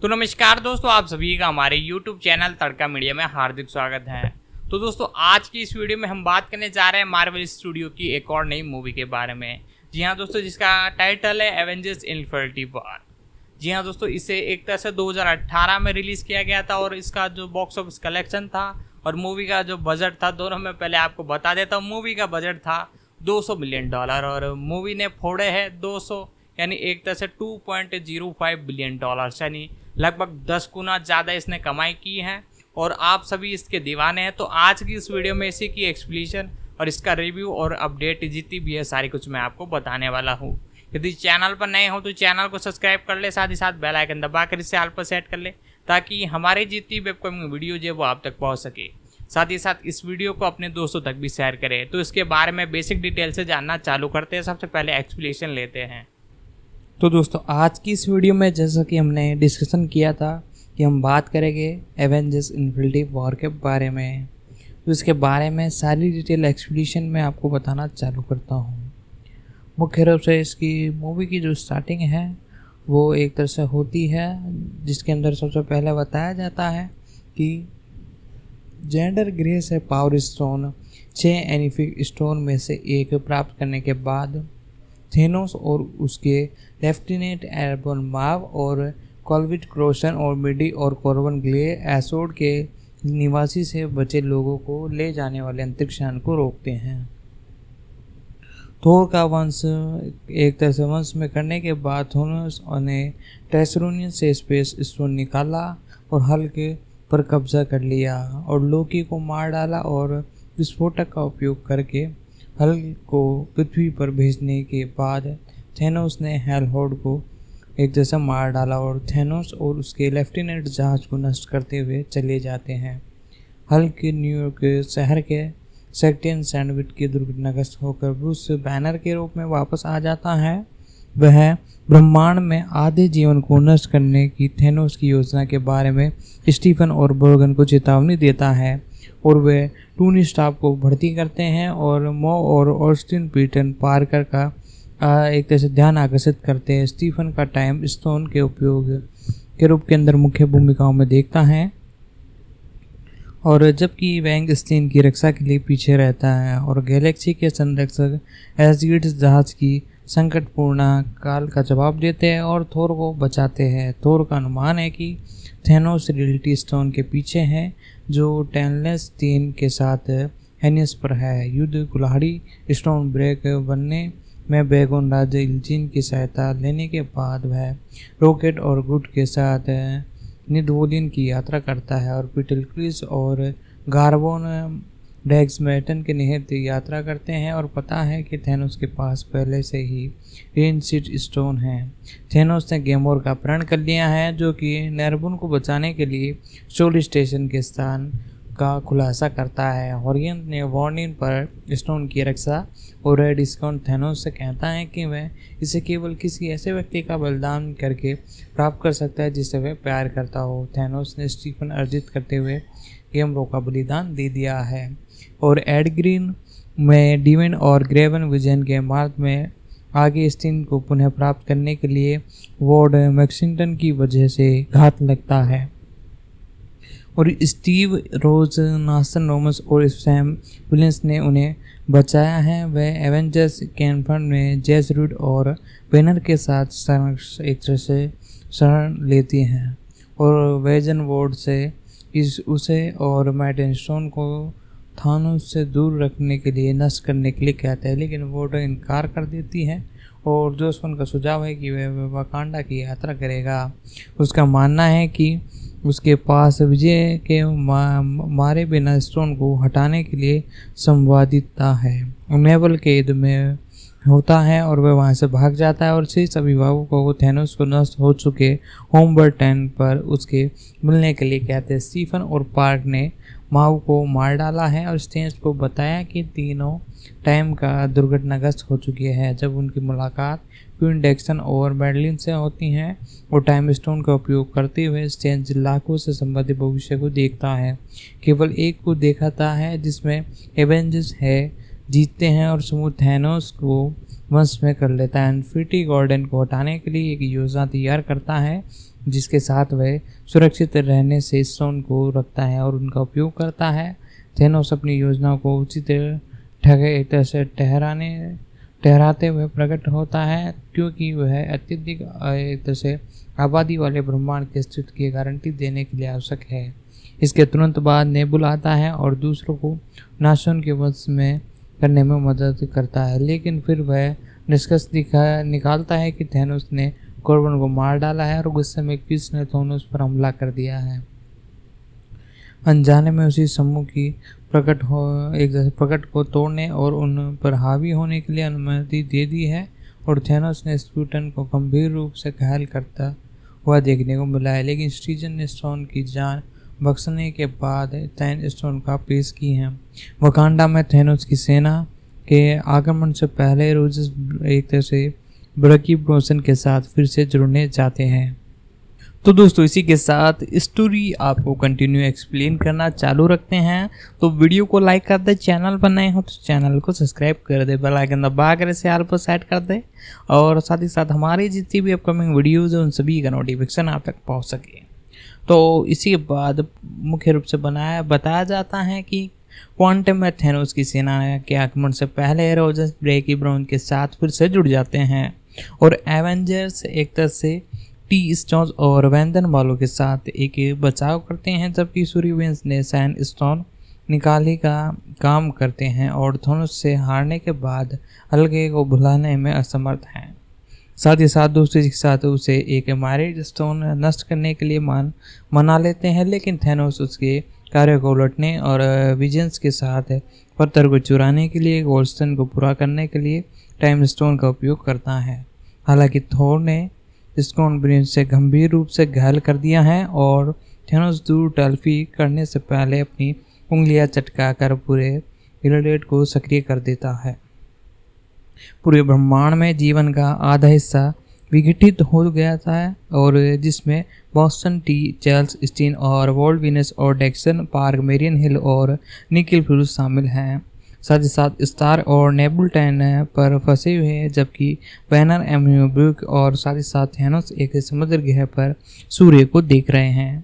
तो नमस्कार दोस्तों, आप सभी का हमारे YouTube चैनल तड़का मीडिया में हार्दिक स्वागत है। तो दोस्तों, आज की इस वीडियो में हम बात करने जा रहे हैं मार्वल स्टूडियो की एक और नई मूवी के बारे में। जी हाँ दोस्तों, जिसका टाइटल है एवेंजर्स इन्फिनिटी वॉर। जी हाँ दोस्तों, इसे एक तरह से 2018 में रिलीज़ किया गया था और इसका जो बॉक्स ऑफिस कलेक्शन था और मूवी का जो बजट था, दोनों में पहले आपको बता देता हूँ। मूवी का बजट था $200 मिलियन और मूवी ने फोड़े हैं 200, यानी एक तरह से $2.05 बिलियन, यानी लगभग 10 गुना ज़्यादा इसने कमाई की है और आप सभी इसके दीवाने हैं। तो आज की इस वीडियो में इसी की एक्सप्लेनेशन और इसका रिव्यू और अपडेट जितनी भी है सारी कुछ मैं आपको बताने वाला हूँ। यदि चैनल पर नए हो तो चैनल को सब्सक्राइब कर ले, साथ ही साथ बेल आइकन दबाकर इसे ऑल पर सेट कर ले ताकि हमारी जितनी भी अपकमिंग वीडियो जो है वो आप तक पहुँच सके। साथ ही साथ इस वीडियो को अपने दोस्तों तक भी शेयर करें। तो इसके बारे में बेसिक डिटेल से जानना चालू करते हैं। सबसे पहले एक्सप्लेनेशन लेते हैं। तो दोस्तों, आज की इस वीडियो में जैसा कि हमने डिस्कशन किया था कि हम बात करेंगे एवेंजर्स इन्फिनिटी वॉर के बारे में, तो इसके बारे में सारी डिटेल एक्सप्लेनेशन में आपको बताना चालू करता हूँ। मुख्य रूप से इसकी मूवी की जो स्टार्टिंग है वो एक तरह से होती है, जिसके अंदर सबसे पहले बताया जाता है कि जेंडर ग्रे से पावर स्टोन 6 एनिफिक स्टोन में से एक प्राप्त करने के बाद थेनोस और उसके लेफ्टिनेंट एरबन माव और कॉल्विट क्रोसन और मिडी और कॉर्बन ग्ले एसोड के निवासी से बचे लोगों को ले जाने वाले अंतरिक्ष यान को रोकते हैं। थोर का वंश एक तरह से वंश में करने के बाद थोनोस ने टेस्रोनियन से स्पेस स्टोन निकाला और हल्के पर कब्जा कर लिया और लोकी को मार डाला और विस्फोटक का उपयोग करके हल को पृथ्वी पर भेजने के बाद थेनोस ने हेलहोर्ड को एक जैसा मार डाला और थेनोस और उसके लेफ्टिनेंट जहाज को नष्ट करते हुए चले जाते हैं। हल के न्यूयॉर्क शहर के सेक्टियन सैंडविच की दुर्घटनाग्रस्त होकर ब्रूस बैनर के रूप में वापस आ जाता है। वह ब्रह्मांड में आधे जीवन को नष्ट करने की थेनोस की योजना के बारे में स्टीफन और बोर्गन को चेतावनी देता है और वे टूनी स्टाफ को भर्ती करते हैं और मो और ऑस्टिन पीटन पार्कर का एक तरह से ध्यान आकर्षित करते हैं। स्टीफन का टाइम स्टोन के उपयोग के रूप के अंदर मुख्य भूमिकाओं में देखता है और जबकि वैंग स्टीन की रक्षा के लिए पीछे रहता है और गैलेक्सी के संरक्षक एसगीड जहाज की संकटपूर्ण काल का जवाब देते हैं और थोर को बचाते हैं। थोर का अनुमान है कि थेनोस रियलिटी स्टोन के पीछे है जो टेनलेस 3 के साथ हेनियस पर है। युद्ध कुल्हाड़ी स्टोन ब्रेक बनने में बेगोन राजा इल्जिन की सहायता लेने के बाद वह रॉकेट और गुड के साथ निदवोलियन की यात्रा करता है और पीटल क्रिस और गार्बोन डैग्समेटन के निहित यात्रा करते हैं और पता है कि थेनोस के पास पहले से ही रेनसीड स्टोन है। थेनोस ने गेमोर का अपहरण कर लिया है जो कि नेरबुन को बचाने के लिए सोल स्टेशन के स्थान का खुलासा करता है। हॉरियन ने वार्निंग पर स्टोन की रक्षा और रेड स्काउंट थेनोस से कहता है कि वह इसे केवल किसी ऐसे व्यक्ति का बलिदान करके प्राप्त कर सकता है जिससे वह प्यार करता हो। थेनोस ने स्टीफन अर्जित करते हुए गेमरो का बलिदान दे दिया है और एड ग्रीन में डिविन और ग्रेवन विजन के मार्ग में आगे स्टीन को पुनः प्राप्त करने के लिए वॉर्ड मैक्सिंगटन की वजह से घात लगता है और स्टीव रोज, नासन रोमस और सैम विलियंस ने उन्हें बचाया है। वह एवेंजर्स कैंफर्न में जेस रूड और बैनर के साथ एक तरह से शरण लेती हैं और वेजन वॉर्ड से उसे और मैटनस्टोन को थानोस से दूर रखने के लिए नष्ट करने के लिए कहते हैं, लेकिन वॉर्ड इनकार कर देती है और जोसफन का सुझाव है कि वह वाकांडा की यात्रा करेगा। उसका मानना है कि उसके पास विजय के मारे बिना स्टोन को हटाने के लिए संवादितता है। नेवल के युद्ध में होता है और वह वहां से भाग जाता है और शेष अभिभावकों को थेनोस को नष्ट हो चुके होमबर्ट 10 पर उसके मिलने के लिए कहते हैं। स्टीफन और पार्क ने माव को मार डाला है और स्टेंस को बताया कि तीनों टाइम का दुर्घटनाग्रस्त हो चुकी है। जब उनकी मुलाकात क्वीन डेक्सन और मैडलिन से होती है और टाइम स्टोन का उपयोग करते हुए स्टेंस लाखों से संबंधित भविष्य को देखता है। केवल एक को देखता है जिसमें एवेंजर्स है जीतते हैं और समूह थैनोस को वश में कर लेता है। इन्फिनिटी गॉर्डन को हटाने के लिए एक योजना तैयार करता है जिसके साथ वह सुरक्षित रहने से स्टोन को रखता है और उनका उपयोग करता है। थैनोस अपनी योजना को उचित ठहराते हुए प्रकट होता है क्योंकि वह अत्यधिक एक तरह से आबादी वाले ब्रह्मांड के अस्तित्व की गारंटी देने के लिए आवश्यक है। इसके तुरंत बाद नेबुला आता है और दूसरों को नाशोन के वश में करने में मदद करता है, लेकिन फिर वह निष्कर्ष निकालता है कि थैनोस ने कॉर्बन को मार डाला है और गुस्से में क्रिस ने थैनोस पर हमला कर दिया है। अनजाने में उसी समूह की प्रकट को तोड़ने और उन पर हावी होने के लिए अनुमति दे दी है और थैनोस ने स्पूटन को गंभीर रूप से घायल करता हुआ देखने को मिला है, लेकिन स्टीजन ने स्टोन की जान बख्शने के बाद थैन स्टोन का पेश की है। वकांडा में थैनोस की सेना के आगमन से पहले रोजर्स एक तरह से ब्रकी ब्रोसन के साथ फिर से जुड़ने जाते हैं। तो दोस्तों इसी के साथ स्टोरी आपको कंटिन्यू एक्सप्लेन करना चालू रखते हैं। तो वीडियो को लाइक कर दे, चैनल पर नए हो तो चैनल को सब्सक्राइब कर दे, बेल आइकन दबा कर इसे ऑल पर सेट कर दे और साथ ही साथ हमारी जितनी भी अपकमिंग वीडियोज़ हैं उन सभी का नोटिफिकेशन आप तक पहुंच सके। तो इसी के बाद मुख्य रूप से बताया जाता है कि क्वांटम में थैनोस की सेना के आक्रमण से पहले रोजर्स ब्रेकी ब्राउन के साथ फिर से जुड़ जाते हैं और एवेंजर्स एक तरह से टी स्टोन और वेंदन वालों के साथ एक बचाव करते हैं, जबकि सूर्यवंश ने सैंड स्टोन निकाले का काम करते हैं और थैनोस से हारने के बाद अलगे को भुलाने में असमर्थ हैं। साथ ही साथ दूसरे के साथ उसे एक मैरिड स्टोन नष्ट करने के लिए मना लेते हैं, लेकिन थैनोस उसके कार्य को उलटने और विजन्स के साथ पत्थर को चुराने के लिए गोल्डस्टोन को पूरा करने के लिए टाइम स्टोन का उपयोग करता है। हालांकि थोर ने स्टोन ब्रिंज से गंभीर रूप से घायल कर दिया है और थैनोस दूर टल्फी करने से पहले अपनी उंगलियां चटकाकर पूरे इरेडिएट को सक्रिय कर देता है। पूरे ब्रह्मांड में जीवन का आधा हिस्सा विघटित हो गया था और जिसमें बॉस्टन टी, चार्ल्स स्टीन और वॉल्ट वीनस और डेक्सन पार्क, मेरियन हिल और निकिल फ्यूज शामिल हैं। साथ ही साथ स्टार और नेबुलटन पर फंसे हुए हैं, जबकि बैनर एम्यू ब्रुक और साथ ही साथ थैनोस एक समुद्र ग्रह पर सूर्य को देख रहे हैं।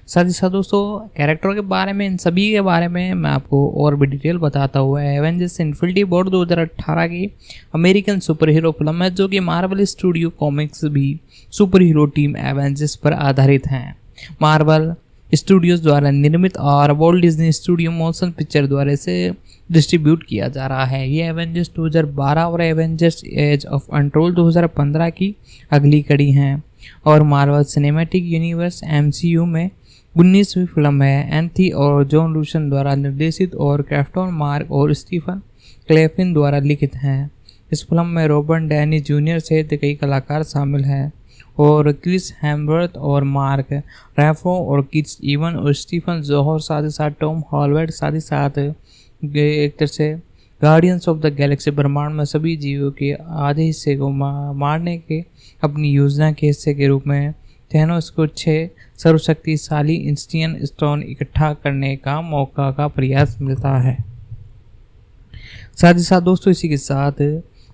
साथ ही साथ दोस्तों कैरेक्टरों के बारे में, इन सभी के बारे में मैं आपको और भी डिटेल बताता हुआ है। एवेंजर्स इन्फिनिटी वॉर 2018 की अमेरिकन सुपर हीरो फिल्म है जो कि मार्वल स्टूडियो कॉमिक्स भी सुपर हीरो टीम एवेंजर्स पर आधारित हैं। मार्वल स्टूडियोज द्वारा निर्मित और Walt Disney studio motion picture द्वारा इसे डिस्ट्रीब्यूट किया जा रहा है। ये एवेंजर्स 2012 और एवेंजर्स एज ऑफ अनटोल्ड 2015 की अगली कड़ी हैं और मार्वल सिनेमैटिक यूनिवर्स MCU में 19वीं फिल्म है। एंथी और जॉन लूशन द्वारा निर्देशित और कैप्टन मार्क और स्टीफन क्लेफिन द्वारा लिखित हैं। इस फिल्म में रॉबर्ट डैनी जूनियर सहित कई कलाकार शामिल हैं और क्रिस हेम्सवर्थ और मार्क रैफो और किड्स इवन और स्टीफन जोहर, साथ ही साथ टॉम हॉलवर्ड, साथ ही साथ एक तरह से गार्डियंस ऑफ द गैलेक्सी ब्रह्मांड में सभी जीवों के आधे हिस्से को मारने के अपनी योजना के हिस्से के रूप में थैनोस को 6 सर्वशक्तिशाली इंस्टियन स्टोन इकट्ठा करने का मौका का प्रयास मिलता है। साथ ही साथ दोस्तों इसी के साथ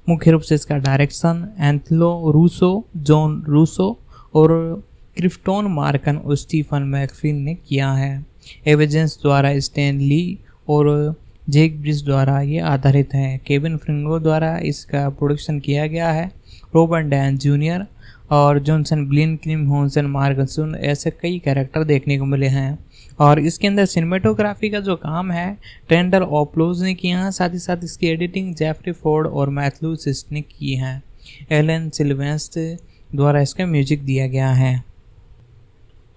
मुख्य रूप से इसका डायरेक्शन एंथलो रूसो, जॉन रूसो और क्रिप्टोन मार्कन और स्टीफन मैकफिन ने किया है। एवेंजर्स द्वारा स्टैन ली और जेक ब्रिज द्वारा ये आधारित है। केविन फ्रिंगो द्वारा इसका प्रोडक्शन किया गया है। रॉबर्ट डैन जूनियर और जॉनसन ब्लिन, क्लिम होन्सन, मार्गसन ऐसे कई कैरेक्टर देखने को मिले हैं और इसके अंदर सिनेमेटोग्राफी का जो काम है टेंडर ऑप्लोज ने किया है। साथ ही साथ इसकी एडिटिंग जेफरी फोर्ड और मैथ्यू सिस्ट ने की है। एलन सिल्वेस्ट द्वारा इसका म्यूजिक दिया गया है।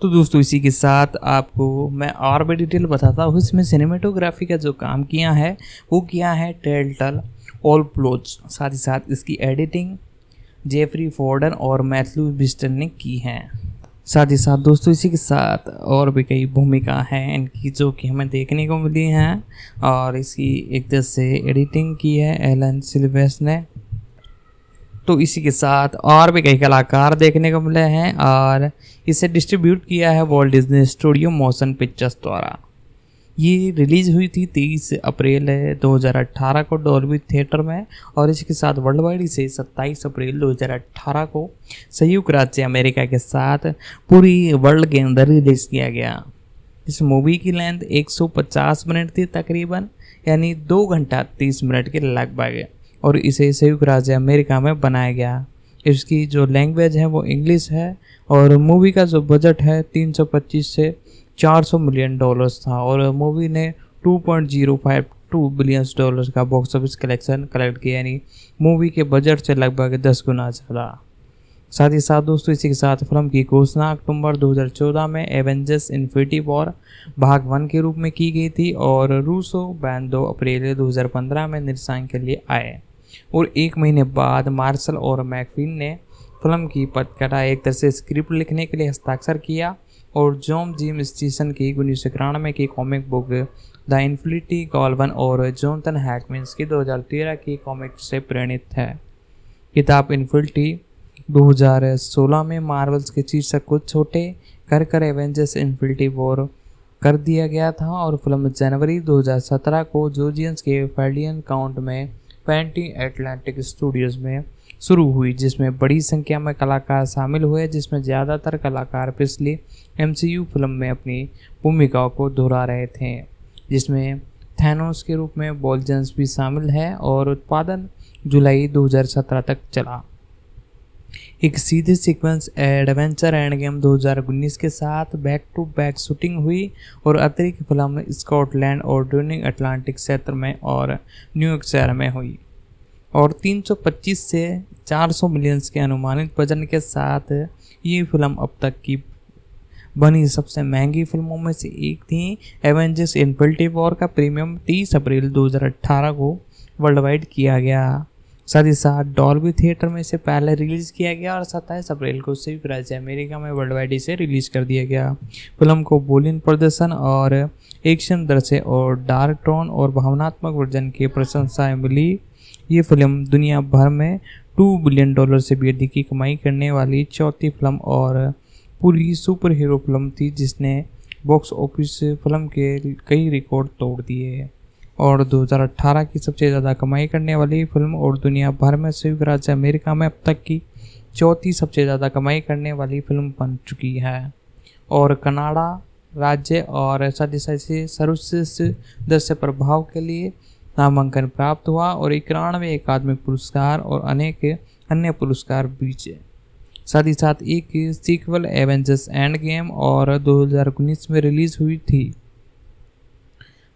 तो दोस्तों इसी के साथ आपको मैं और भी डिटेल बताता हूँ। इसमें सिनेमेटोग्राफी का जो काम किया है वो किया है टेलटल ऑप्लोज। साथ ही साथ इसकी एडिटिंग जेफरी फोर्डन और मैथ्यू बिस्टन ने की है। साथ ही साथ दोस्तों इसी के साथ और भी कई भूमिका हैं इनकी जो कि हमें देखने को मिली हैं और इसकी एक तरह से एडिटिंग की है एलन सिल्वेस्ट ने। तो इसी के साथ और भी कई कलाकार देखने को मिले हैं और इसे डिस्ट्रीब्यूट किया है Walt Disney studio motion pictures द्वारा। ये रिलीज़ हुई थी 30 अप्रैल 2018 को डॉल्बी थिएटर में, और इसके साथ वर्ल्ड वाइड इसे 27 अप्रैल 2018 को संयुक्त राज्य अमेरिका के साथ पूरी वर्ल्ड के अंदर रिलीज़ किया गया। इस मूवी की लेंथ 150 मिनट थी तकरीबन, यानी 2 घंटा 30 मिनट के लगभग, और इसे संयुक्त राज्य अमेरिका में बनाया गया। इसकी जो लैंग्वेज है वो इंग्लिश है, और मूवी का जो बजट है 325 से 400 मिलियन डॉलर्स था, और मूवी ने 2.052 बिलियन डॉलर्स का बॉक्स ऑफिस कलेक्शन कलेक्ट किया, यानी मूवी के बजट से लगभग 10 गुना ज़्यादा। साथ ही साथ दोस्तों इसी के साथ फिल्म की घोषणा अक्टूबर 2014 में एवेंजर्स इन्फिनिटी वॉर भाग 1 के रूप में की गई थी, और रूसो बैन 2 अप्रैल 2015 में निर्देशन के लिए आए, और 1 महीने बाद मार्शल और मैकफिन ने फिल्म की पटकथा एक तरह से स्क्रिप्ट लिखने के लिए हस्ताक्षर किया, और जॉन जिम स्टीसन की 1991 की कॉमिक बुक द इन्फिनिटी गॉल्वन और जोनाथन हैकमिन्स की 2013 की कॉमिक से प्रेरित है। किताब इन्फिनिटी 2016 में मार्वल्स के शीर्षक को छोटे कर एवेंजर्स इन्फिनिटी वॉर कर दिया गया था, और फिल्म जनवरी 2017 को जॉर्जियंस के फैलियन काउंट में पैंटी एटलांटिक स्टूडियोज में शुरू हुई, जिसमें बड़ी संख्या में कलाकार शामिल हुए, जिसमें ज़्यादातर कलाकार पिछली MCU फिल्म में अपनी भूमिकाओं को दोहरा रहे थे, जिसमें थैनोस के रूप में बोलजन्स भी शामिल है, और उत्पादन जुलाई 2017 तक चला। एक सीधे सीक्वेंस एडवेंचर एंड गेम 2019 के साथ बैक टू बैक शूटिंग हुई, और अतिरिक्त फिल्म स्कॉटलैंड और ड्यूनिंग अटलांटिक क्षेत्र में और न्यूयॉर्क शहर में हुई, और 325 से 400 मिलियन के अनुमानित बजट के साथ ये फिल्म अब तक की बनी सबसे महंगी फिल्मों में से एक थी। एवेंजर्स इन्फिनिटी वॉर का प्रीमियम 30 अप्रैल 2018 को वर्ल्ड वाइड किया गया। साथ ही साथ डॉल्बी थिएटर में इसे पहले रिलीज़ किया गया, और 27 अप्रैल को संयुक्त राज्य अमेरिका में वर्ल्ड वाइड इसे रिलीज़ कर दिया गया। फिल्म को बोलिन प्रदर्शन और एक्शन दृश्य और डार्क टोन और भावनात्मक वर्जन की प्रशंसाएं मिली। ये फिल्म दुनिया भर में $2 बिलियन से भी अधिक की कमाई करने वाली चौथी फिल्म और पूरी सुपर हीरो फिल्म थी, जिसने बॉक्स ऑफिस फिल्म के कई रिकॉर्ड तोड़ दिए, और 2018 की सबसे ज़्यादा कमाई करने वाली फिल्म और दुनिया भर में संयुक्त राज्य अमेरिका में अब तक की चौथी सबसे ज़्यादा कमाई करने वाली फिल्म बन चुकी है, और कनाडा राज्य और साथ ही साथ सर्वश्रेष्ठ दृश्य प्रभाव के लिए नामांकन प्राप्त हुआ, और 91 अकादमी पुरस्कार और अनेक अन्य पुरस्कार जीते। साथ ही साथ एक सीक्वल एवेंजर्स एंड गेम और 2019 में रिलीज़ हुई थी।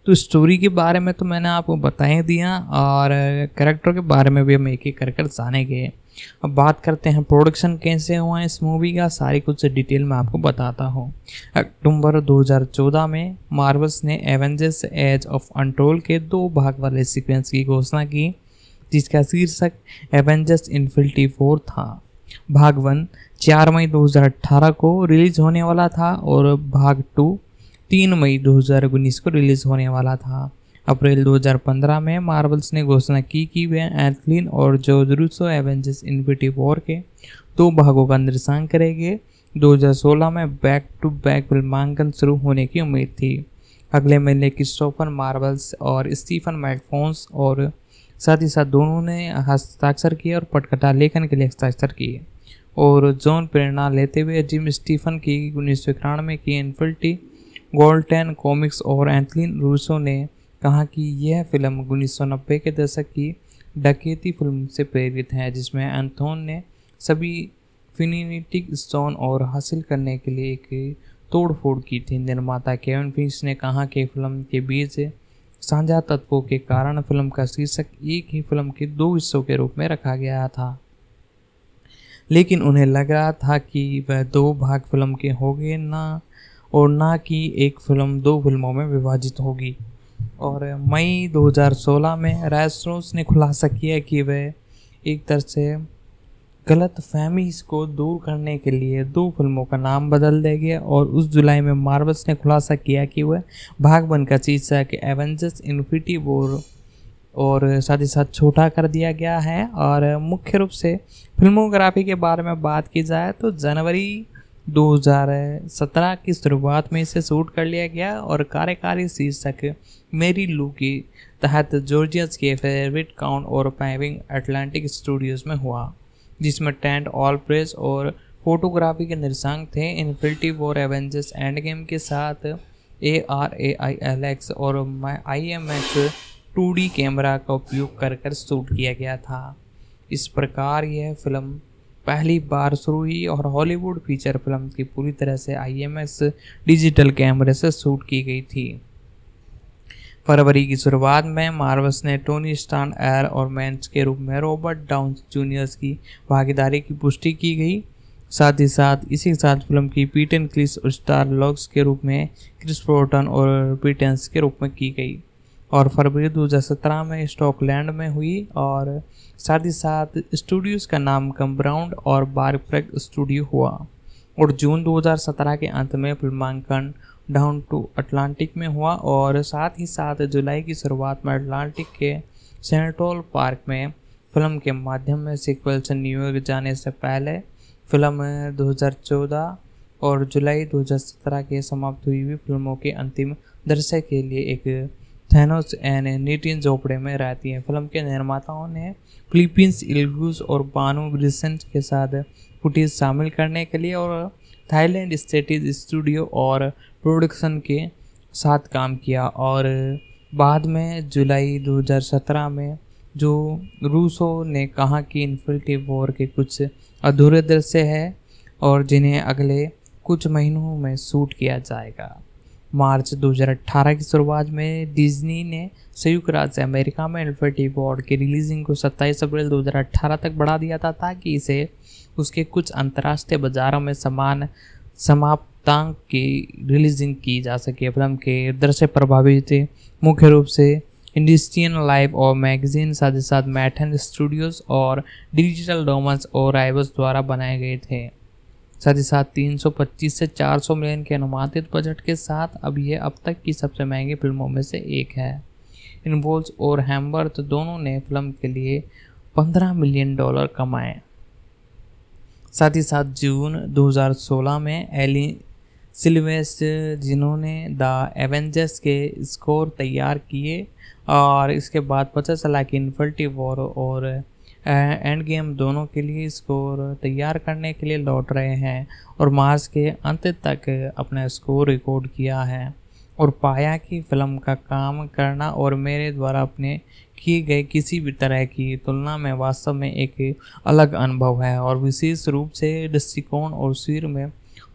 तो स्टोरी के बारे में तो मैंने आपको बता ही दिया, और कैरेक्टर के बारे में भी हम एक एक कर जानेंगे। अब बात करते हैं प्रोडक्शन कैसे हुआ है इस मूवी का, सारी कुछ डिटेल में आपको बताता हूँ। अक्टूबर 2014 में मार्वल्स ने एवेंजर्स एज ऑफ अनटोल्ड के 2 भाग वाले सीक्वेंस की घोषणा की, जिसका शीर्षक एवेंजर्स इन्फिनिटी वॉर था। भाग 1 4 मई 2018 को रिलीज होने वाला था, और भाग 2 3 मई 2019 को रिलीज होने वाला था। अप्रैल 2015 में मार्वल्स ने घोषणा की कि वे एंथलिन और George Russo Avengers Infinity War के 2 भागों का निर्देशन करेंगे। 2016 में बैक टू बैक फिल्मांकन शुरू होने की उम्मीद थी। अगले महीने क्रिस्टोफर मार्वल्स और स्टीफन मैकफोन्स और साथ ही साथ दोनों ने हस्ताक्षर किए और पटकथा लेखन के लिए हस्ताक्षर किए, और जॉन प्रेरणा लेते हुए जिम स्टीफन की 1991 की इन्फिनिटी गोल्डन कॉमिक्स और एंथलिन रूसो ने कहा कि यह फिल्म 1990 के दशक की डकैती फिल्म से प्रेरित है, जिसमें एंथोन ने सभी फिनिटी स्टोन और हासिल करने के लिए एक तोड़फोड़ की थी। निर्माता केविन फिश ने कहा कि फिल्म के बीच साझा तत्वों के कारण फिल्म का शीर्षक एक ही फिल्म के 2 हिस्सों के रूप में रखा गया था, लेकिन उन्हें लग रहा था कि वह 2 भाग फिल्म के होंगे ना कि एक फिल्म 2 फिल्मों में विभाजित होगी। और मई 2016 में रैसरोस ने खुलासा किया कि वह एक तरह से गलत फहमी को दूर करने के लिए 2 फिल्मों का नाम बदल देंगे, और उस जुलाई में मार्वल्स ने खुलासा किया कि वह भाग 1 का शीर्षक एवेंजर्स इन्फिनिटी वॉर और साथ ही साथ छोटा कर दिया गया है। और मुख्य रूप से फिल्मोग्राफी के बारे में बात की जाए तो जनवरी 2017 की शुरुआत में इसे शूट कर लिया गया और कार्यकारी शीर्षक मेरी लू के तहत जॉर्जियस के फेवरेट काउंट और पैविंग अटलांटिक स्टूडियोज में हुआ, जिसमें टेंट ऑल प्रेस और फोटोग्राफी के निर्देशक थे। Infinity war Avengers end game के साथ ARAILX और IMX 2D कैमरा का उपयोग कर शूट किया गया था। इस प्रकार यह फिल्म पहली बार शुरू हुई और हॉलीवुड फीचर फिल्म की पूरी तरह से IMX डिजिटल कैमरे से शूट की गई थी। फरवरी की शुरुआत में मार्वल्स ने टोनी स्टार्क और मैन्स के रूप में रॉबर्ट डाउनी जूनियर की भागीदारी की पुष्टि की गई। साथ ही साथ इसी साथ फिल्म की पीटन क्लिस और स्टार लॉक्स के रूप में क्रिस प्रोटन और पीटेंस के रूप में की गई और फरवरी 2017 में स्टॉकलैंड में हुई। और साथ ही साथ स्टूडियोज का नामकरण ब्राउन और बारफ्रैग स्टूडियो हुआ और जून 2017 के अंत में फिल्मांकन डाउन टू अटलांटिक में हुआ और साथ ही साथ जुलाई की शुरुआत में अटलांटिक के सेंट्रल पार्क में फिल्म के माध्यम में सीक्वल से न्यूयॉर्क जाने से पहले फिल्म 2014 और जुलाई 2017 के समाप्त हुई हुई फिल्मों के अंतिम दृश्य के लिए एक थैनोस एंड नीतिन जोपड़े में रहती है। फिल्म के निर्माताओं ने फिलीपींस, इल्गुस और बानु ब्रिसेंट के साथ फुटेज शामिल करने के लिए और थाईलैंड स्टेटिज स्टूडियो और प्रोडक्शन के साथ काम किया और बाद में जुलाई 2017 में जो रूसो ने कहा कि इन्फिनिटी वॉर के कुछ अधूरे दृश्य है और जिन्हें अगले कुछ महीनों में शूट किया जाएगा। मार्च 2018 की शुरुआत में डिज्नी ने संयुक्त राज्य अमेरिका में इन्फिनिटी वॉर की रिलीजिंग को 27 अप्रैल 2018 तक बढ़ा दिया था ताकि इसे उसके कुछ अंतर्राष्ट्रीय बाजारों में समान समाप्तांक की रिलीजिंग की जा सके। फिल्म के दृश्य प्रभावित मुख्य रूप से इंडस्ट्रियल लाइव और मैगजीन, साथ ही साथ मैथन स्टूडियोज और डिजिटल डोमन्स और राइवल्स द्वारा बनाए गए थे। साथ ही साथ 325 से 400 मिलियन के अनुमानित बजट के साथ अब यह अब तक की सबसे महंगी फिल्मों में से एक है। इन्वॉल्व्स और हैम्बर्थ दोनों ने फिल्म के लिए $15 मिलियन कमाए। साथ ही साथ जून 2016 में एली सिल्वेस्टर, जिन्होंने द एवेंजर्स के स्कोर तैयार किए और इसके बाद पता चला कि इन्फिनिटी वॉर और एंड गेम दोनों के लिए स्कोर तैयार करने के लिए लौट रहे हैं और मार्च के अंत तक अपना स्कोर रिकॉर्ड किया है और पाया कि फिल्म का काम करना और मेरे द्वारा अपने किए गए किसी भी तरह की तुलना में वास्तव में एक अलग अनुभव है और विशेष रूप से दृष्टिकोण और सिर में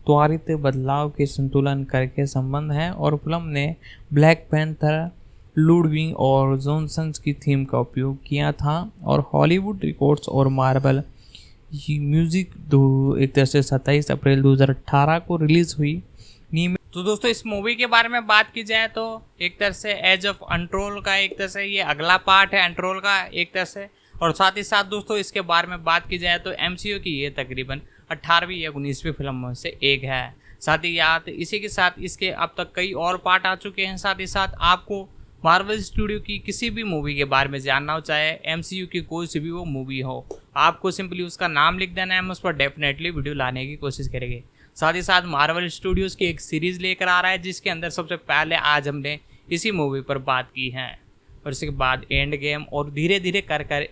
त्वरित बदलाव के संतुलन करके संबंध है और फिल्म ने ब्लैक पैंथर, लुडविग और जॉनसन की थीम का उपयोग किया था और हॉलीवुड रिकॉर्ड्स और मार्वल म्यूजिक 27 अप्रैल 2018 को रिलीज हुई। तो दोस्तों इस मूवी के बारे में बात की जाए तो एक तरह से एज ऑफ अंट्रोल का एक तरह से ये अगला पार्ट है अंट्रोल का एक तरह से, और साथ ही साथ दोस्तों इसके बारे में बात की जाए तो MCU की ये तकरीबन 18वीं या 19वीं फिल्म में से एक है। साथ ही याद इसी के साथ इसके अब तक कई और पार्ट आ चुके हैं। साथ ही साथ आपको मार्वल स्टूडियो की किसी भी मूवी के बारे में जानना हो, चाहे MCU की कोई सी भी वो मूवी हो, आपको सिंपली उसका नाम लिख देना है, हम उस पर डेफिनेटली वीडियो लाने की कोशिश करेंगे। साथ ही साथ मार्वल स्टूडियोज की एक सीरीज़ लेकर आ रहा है जिसके अंदर सबसे पहले आज हमने इसी मूवी पर बात की है और इसके बाद एंड गेम और धीरे धीरे कर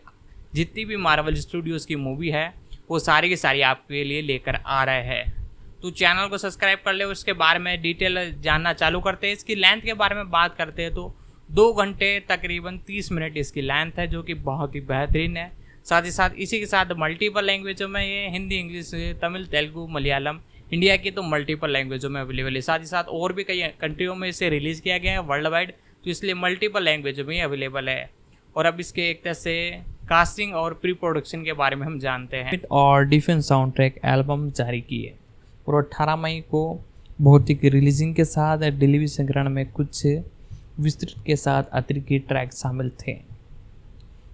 जितनी भी मार्वल स्टूडियोज़ की मूवी है वो सारी की सारी आपके लिए लेकर आ रहे हैं। तो चैनल को सब्सक्राइब कर ले, उसके बारे में डिटेल जानना चालू करते हैं। इसकी लेंथ के बारे में बात करते हैं तो 2 घंटे तकरीबन 30 मिनट इसकी लेंथ है जो कि बहुत ही बेहतरीन है। साथ ही साथ इसी के साथ मल्टीपल लैंग्वेजों में ये हिंदी, इंग्लिश, तमिल, तेलुगु, मलयालम, इंडिया की तो मल्टीपल लैंग्वेजों में अवेलेबल है। साथ ही साथ और भी कई कंट्रियों में इसे रिलीज़ किया गया है वर्ल्ड वाइड, तो इसलिए मल्टीपल लैंग्वेजों में अवेलेबल है। और अब इसके एक तरह से कास्टिंग और प्री प्रोडक्शन के बारे में हम जानते हैं। और डिफेंस साउंड ट्रैक एल्बम जारी की है और 18 मई को भौतिक रिलीजिंग के साथ डिलीवरी संग्रहण में कुछ विस्तृत के साथ अतिरिक्त ट्रैक शामिल थे।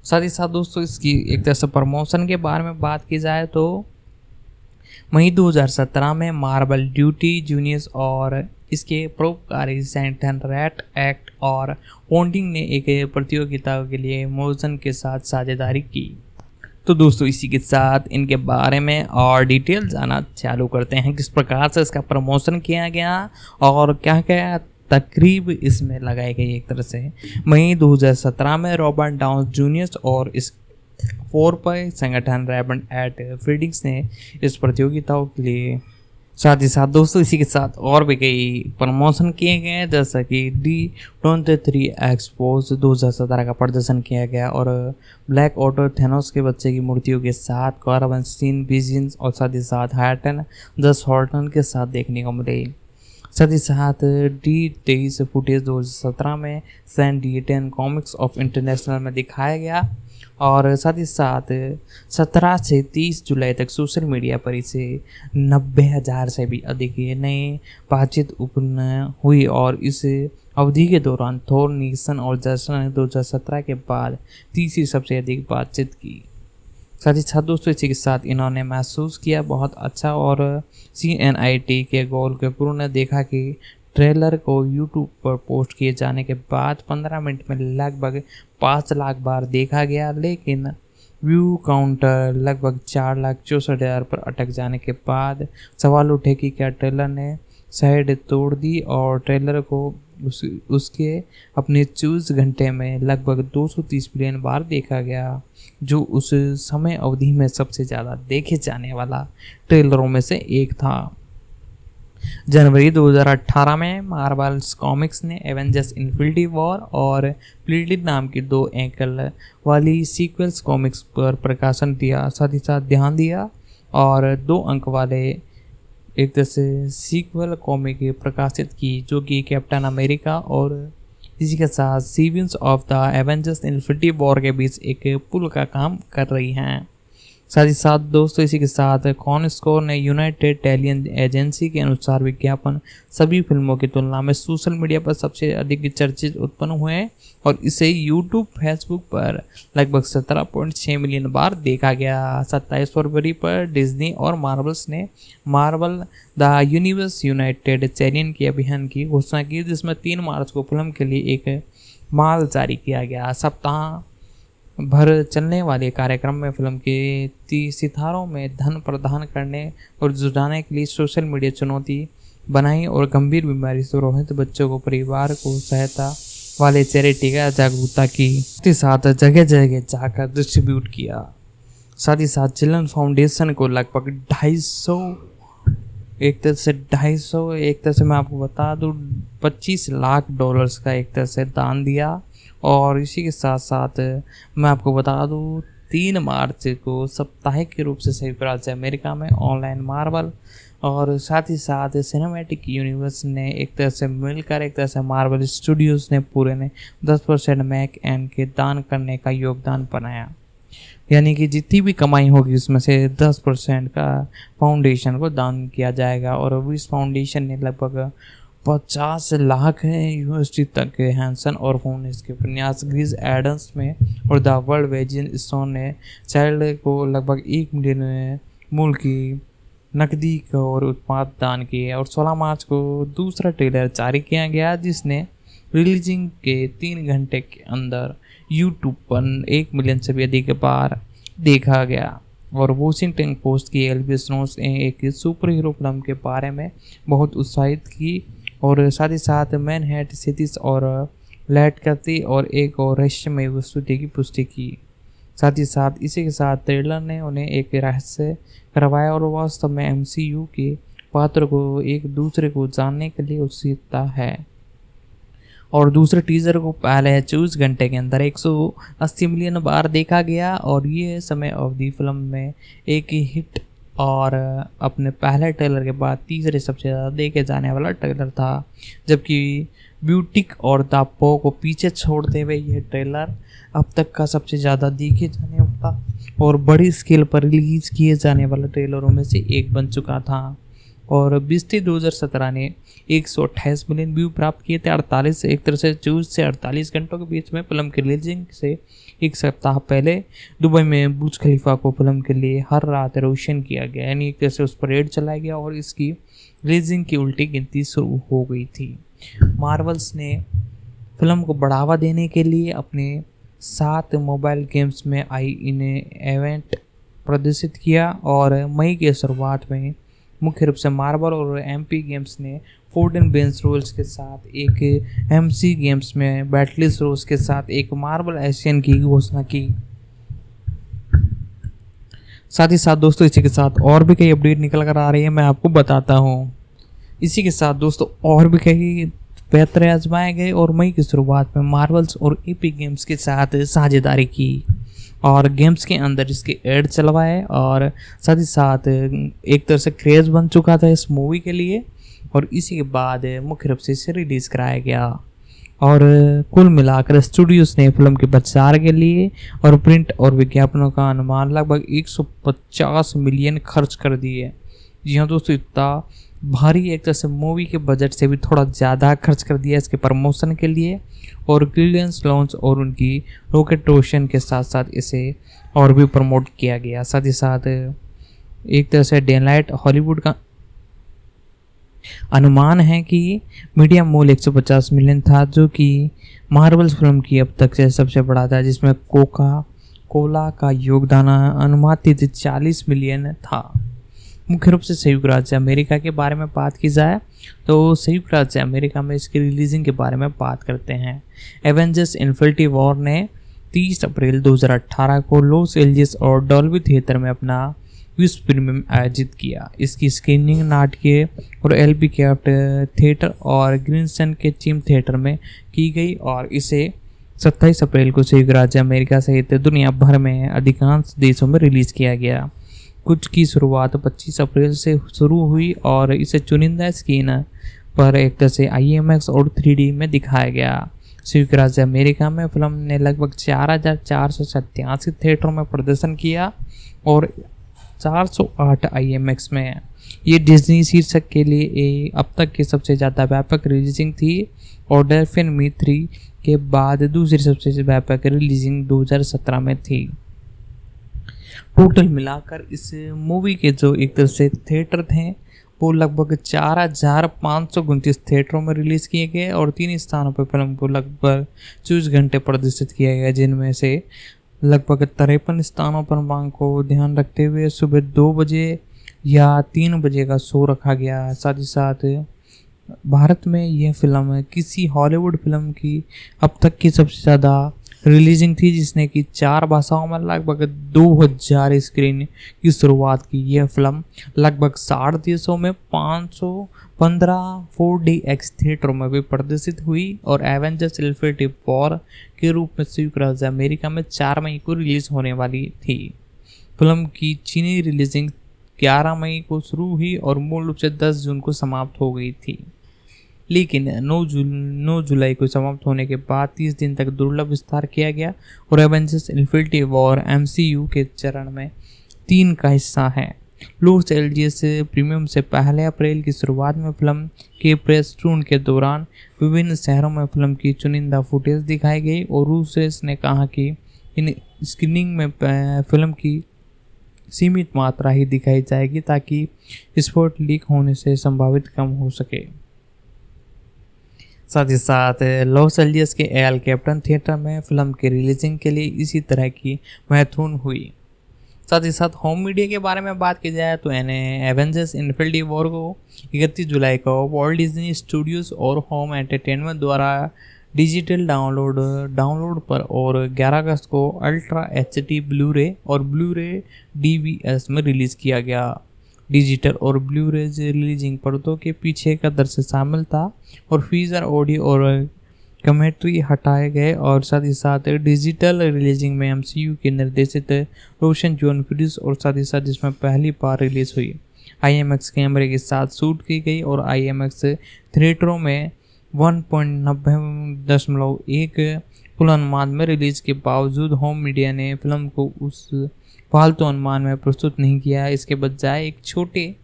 साथ ही साथ दोस्तों इसकी एक तरह से प्रमोशन के बारे में बात की जाए तो मई 2017 में मार्वल ड्यूटी जूनियर्स और इसके परोपकारी सेंटन रैट एक्ट और पॉन्डिंग ने एक प्रतियोगिता के लिए मोशन के साथ साझेदारी की। तो दोस्तों इसी के साथ इनके बारे में और डिटेल जाना चालू करते हैं, किस प्रकार से इसका प्रमोशन किया गया और क्या क्या तकरीब इसमें लगाई गई। एक तरह से मई 2017 में रॉबर्ट डाउनी जूनियर और इस 4 संगठन रैबन एट फीडिंग्स ने इस प्रतियोगिताओं के लिए, साथ ही साथ दोस्तों इसी के साथ और भी कई प्रमोशन किए गए हैं, जैसा कि D23 एक्सपोज 2017 का प्रदर्शन किया गया और ब्लैक ऑटो थेनोस के बच्चे की मूर्तियों के साथ कार्बन सीन विजन्स और साथ ही साथ हार्टन द सॉल्टन के साथ देखने को मिले। साथ ही साथ D23 फुटेज 2017 में San Diego comics of international में दिखाया गया और साथ ही साथ 17 से 30 जुलाई तक सोशल मीडिया पर इसे 90,000 से भी अधिक नए बातचीत उत्पन्न हुई और इस अवधि के दौरान थोर नीसन और जैसन ने 2017 के बाद तीसरी सबसे अधिक बातचीत की। साथ ही साथ दोस्तों इसी के साथ इन्होंने महसूस किया बहुत अच्छा और CNIT के गोल के पूर्ण ने देखा कि ट्रेलर को YouTube पर पोस्ट किए जाने के बाद 15 मिनट में लगभग 5 लाख बार देखा गया, लेकिन व्यू काउंटर लगभग 4,64,000 पर अटक जाने के बाद सवाल उठे कि क्या ट्रेलर ने साइड तोड़ दी और ट्रेलर को उसके अपने 24 घंटे में लगभग 230 मिलियन बार देखा गया, जो उस समय अवधि में सबसे ज़्यादा देखे जाने वाला ट्रेलरों में से एक था। जनवरी 2018 में मार्वल्स कॉमिक्स ने एवेंजर्स इन्फिनिटी वॉर और प्लीडेड नाम की 2 एकल वाली सीक्वल्स कॉमिक्स पर प्रकाशन दिया, साथ ही साथ ध्यान दिया और 2 अंक वाले एक तरह से सीक्वल कॉमिक प्रकाशित की, जो कि कैप्टन अमेरिका और इसी के साथ सीविंस of the Avengers Infinity War के बीच एक पुल का काम कर रही हैं। साथ ही साथ दोस्तों इसी के साथ कॉनस्कोर ने यूनाइटेड टेलियन एजेंसी के अनुसार विज्ञापन सभी फिल्मों की तुलना में सोशल मीडिया पर सबसे अधिक चर्चित उत्पन्न हुए और इसे यूट्यूब फेसबुक पर लगभग 17.6 मिलियन बार देखा गया। 27 फरवरी पर डिज्नी और मार्वल्स ने Marvel the universe United challenge के अभियान की घोषणा की, जिसमें 3 मार्च को फिल्म के लिए एक माल जारी किया गया। सप्ताह भर चलने वाले कार्यक्रम में फिल्म के सितारों में धन प्रदान करने और जुटाने के लिए सोशल मीडिया चुनौती बनाई और गंभीर बीमारी से प्रभावित बच्चों को परिवार को सहायता वाले चैरिटी का जागरूकता की, साथ ही साथ जगह जगह जाकर डिस्ट्रीब्यूट किया। साथ ही साथ चिल्ड्रन फाउंडेशन को लगभग 250 एक तरह से मैं आपको बता दूँ $25 लाख का एक तरह से दान दिया। और इसी के साथ साथ मैं आपको बता दूँ 3 मार्च को साप्ताहिक के रूप से संयुक्त राज्य अमेरिका में ऑनलाइन मार्वल और साथ ही साथ सिनेमैटिक यूनिवर्स ने एक तरह से मिलकर एक तरह से मार्वल स्टूडियोज़ ने पूरे ने 10% मैक एंड के दान करने का योगदान बनाया, यानी कि जितनी भी कमाई होगी उसमें से 10% का फाउंडेशन को दान किया जाएगा। और इस फाउंडेशन ने लगभग 50 लाख USD तक हैंसन और फोन इसके प्रन्यास ग्रीज एडम्स में और द वर्ल्ड वेजिन स्टोन ने चाइल्ड को लगभग 1 मिलियन मूल्य की नकदी और उत्पाद दान किए। और 16 मार्च को दूसरा ट्रेलर जारी किया गया, जिसने रिलीजिंग के 3 घंटे के अंदर यूट्यूब पर 1 मिलियन से भी अधिक बार देखा गया। और वॉशिंगटन पोस्ट की एल्विस रोस ने एक सुपर हीरो फिल्म के बारे में बहुत उत्साहित की और साथ ही साथ मैनहट्टन सिटीज और लैट करती और एक और रहस्यमय वस्तु की पुष्टि की। साथ ही साथ इसी के साथ ट्रेलर ने उन्हें एक रहस्य करवाया और वास्तव में MCU के पात्र को एक दूसरे को जानने के लिए उत्सुकता है। और दूसरे टीजर को पहले 24 घंटे के अंदर 180 मिलियन बार देखा गया और ये समय अवधि फिल्म में एक ही हिट और अपने पहले ट्रेलर के बाद तीसरे सबसे ज़्यादा देखे जाने वाला ट्रेलर था, जबकि ब्यूटिक और द पो को पीछे छोड़ते हुए यह ट्रेलर अब तक का सबसे ज़्यादा देखे जाने वाला और बड़ी स्केल पर रिलीज किए जाने वाले ट्रेलरों में से एक बन चुका था। और 2017 ने 128 मिलियन व्यू प्राप्त किए थे। 48 एक तरह से 24 से 48 घंटों के बीच में फिल्म की रिलीजिंग से एक सप्ताह पहले दुबई में बुर्ज खलीफा को फिल्म के लिए हर रात रोशन किया गया, यानी एक तरह से उस पर रेड चलाया गया और इसकी रिलीजिंग की उल्टी गिनती शुरू हो गई थी। मार्वल्स ने फिल्म को बढ़ावा देने के लिए अपने 7 मोबाइल गेम्स में आई इन्हें इवेंट प्रदर्शित किया और मई के शुरुआत में मुख्य रूप से मार्बल और एमपी गेम्स ने 14 बेंच रोल्स के साथ एक एमसी गेम्स में बैटलिस रोल्स के साथ एक मार्बल एशियन की घोषणा की। साथ ही साथ दोस्तों इसी के साथ और भी कई अपडेट निकल कर आ रही है, मैं आपको बताता हूँ। इसी के साथ दोस्तों और भी कई बेहतर आजमाए गए और मई की शुरुआत में मार्वल्स और एपी गेम्स के साथ साझेदारी की और गेम्स के अंदर इसके ऐड चलवाए और साथ ही साथ एक तरह से क्रेज बन चुका था इस मूवी के लिए और इसी के बाद मुख्य रूप से इसे रिलीज़ कराया गया। और कुल मिलाकर स्टूडियोज ने फिल्म के प्रचार के लिए और प्रिंट और विज्ञापनों का अनुमान लगभग 150 मिलियन खर्च कर दिए। जी हाँ दोस्तों, इतना भारी एक तरह से मूवी के बजट से भी थोड़ा ज़्यादा खर्च कर दिया इसके प्रमोशन के लिए और क्लियरेंस लॉन्च और उनकी रॉकेट रोशन के साथ साथ इसे और भी प्रमोट किया गया। साथ ही साथ एक तरह से डेनलाइट हॉलीवुड का अनुमान है कि मीडिया मूल 150 मिलियन था, जो कि मार्वल्स फिल्म की अब तक से सबसे बड़ा था, जिसमें कोका कोला का योगदान अनुमानित 40 मिलियन था। मुख्य रूप से संयुक्त राज्य अमेरिका के बारे में बात की जाए तो संयुक्त राज्य अमेरिका में इसकी रिलीजिंग के बारे में बात करते हैं। एवेंजर्स इन्फिनिटी वॉर ने 30 अप्रैल 2018 को लॉस एंजल्स और डॉल्बी थिएटर में अपना विश्व प्रीमियम आयोजित किया। इसकी स्क्रीनिंग नाटकीय और एलबी कैप्ट थिएटर और ग्रीनसन के चिम थिएटर में की गई और इसे 27 अप्रैल को संयुक्त राज्य अमेरिका सहित दुनिया भर में अधिकांश देशों में रिलीज किया गया। कुछ की शुरुआत 25 अप्रैल से शुरू हुई और इसे चुनिंदा स्क्रीन पर एक तरह से IMAX और 3D में दिखाया गया। संयुक्त राज्य अमेरिका में फिल्म ने लगभग 4487 थिएटरों में प्रदर्शन किया और 408 IMAX में। ये डिज्नी शीर्षक के लिए अब तक की सबसे ज़्यादा व्यापक रिलीजिंग थी और डेल्फिन मी 3 के बाद दूसरी सबसे व्यापक रिलीजिंग 2017 में थी। टोटल मिलाकर इस मूवी के जो एक तरह से थिएटर थे वो लगभग 4529 थिएटरों में रिलीज़ किए गए और 3 स्थानों पर फिल्म को लगभग 24 घंटे प्रदर्शित किया गया, जिनमें से लगभग 53 स्थानों पर मांग को ध्यान रखते हुए सुबह 2 बजे या 3 बजे का शो रखा गया। साथ ही साथ भारत में यह फिल्म किसी हॉलीवुड फिल्म की अब तक की सबसे ज़्यादा रिलीजिंग थी, जिसने कि 4 भाषाओं में लगभग 2000 स्क्रीन की शुरुआत की। यह फिल्म लगभग 60 देशों में 515 4DX थिएटरों में भी प्रदर्शित हुई और एवेंजर्स इन्फिनिटी वॉर के रूप में संयुक्त राज्य अमेरिका में 4 मई को रिलीज होने वाली थी। फिल्म की चीनी रिलीजिंग 11 मई को शुरू हुई और मूल रूप से 10 जून को समाप्त हो गई थी, लेकिन 9 जुलाई को समाप्त होने के बाद 30 दिन तक दुर्लभ विस्तार किया गया और एवेंजर्स इन्फिनिटी वॉर MCU के चरण में 3 का हिस्सा है। लॉस एंजल्स प्रीमियम से पहले अप्रैल की शुरुआत में फिल्म के प्रेस टूर के दौरान विभिन्न शहरों में फिल्म की चुनिंदा फुटेज दिखाई गई और रूसेस ने कहा कि इन स्क्रीनिंग में फिल्म की सीमित मात्रा ही दिखाई जाएगी ताकि स्पॉट लीक होने से संभावित कम हो सके। साथ ही साथ लॉस एंजल्स के एल कैप्टन थिएटर में फिल्म के रिलीजिंग के लिए इसी तरह की महत्वपूर्ण हुई। साथ ही साथ होम मीडिया के बारे में बात की जाए तो एवेंजर्स इन्फिनिटी वॉर को 31 जुलाई को वॉल्ट डिज्नी स्टूडियोज और होम एंटरटेनमेंट द्वारा डिजिटल डाउनलोड पर और 11 अगस्त को अल्ट्रा HD ब्लू-रे और ब्लू-रे DVS में रिलीज़ किया गया। डिजिटल और ब्लू-रे रिलीजिंग पर्दों के पीछे का दृश्य शामिल था और फीचर ऑडियो और कमेंट्री हटाए गए और साथ ही साथ डिजिटल रिलीजिंग में MCU के निर्देशित रोशन जॉन प्रोड्यूस और साथ ही साथ जिसमें पहली बार रिलीज हुई IMAX कैमरे के साथ शूट की गई और IMAX थिएटरों में 1.90.1 कुल अनुमान में रिलीज के बावजूद होम मीडिया ने फिल्म को उस फालतू अनुमान में प्रस्तुत नहीं किया। इसके बजाय एक छोटे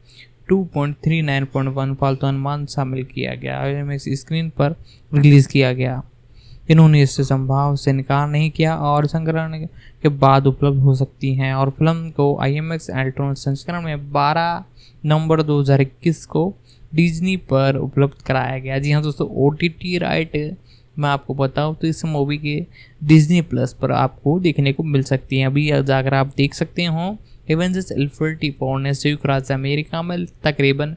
2.39.1 फालतू अनुमान शामिल किया गया। IMAX स्क्रीन पर रिलीज किया गया। इन्होंने इससे संभाव से इनकार नहीं किया और संस्करण के बाद उपलब्ध हो सकती हैं और फिल्म को IMAX अल्ट्रा संस्करण में 12 नवंबर 2021 को डिज्नी पर उपलब्ध कराया गया। जी हाँ दोस्तों, OTT राइट मैं आपको बताऊं तो इस मूवी के डिज्नी प्लस पर आपको देखने को मिल सकती है। अभी जाकर आप देख सकते हो। एवेंजर्स इन्फिनिटी वॉर ने संयुक्त राज्य अमेरिका में तकरीबन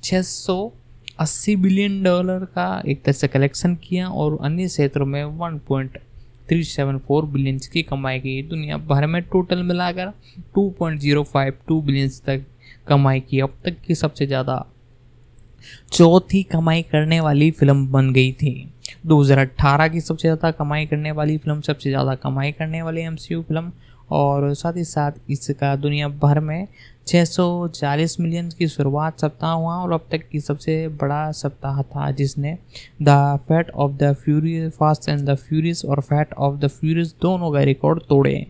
680 बिलियन डॉलर का एक तरह से कलेक्शन किया और अन्य क्षेत्रों में 1.374 बिलियन की कमाई की। दुनिया भर में टोटल मिलाकर 2.052 बिलियन तक कमाई की। अब तक की सबसे ज़्यादा चौथी कमाई करने वाली फिल्म बन गई थी। 2018 की सबसे ज़्यादा कमाई करने वाली फिल्म, सबसे ज़्यादा कमाई करने वाली एमसीयू फिल्म, और साथ ही साथ इसका दुनिया भर में 640 मिलियन की शुरुआत सप्ताह हुआ और अब तक की सबसे बड़ा सप्ताह था, जिसने the fat of the furious, fast and the furious और फैट ऑफ द फ्यूरियस दोनों का रिकॉर्ड तोड़े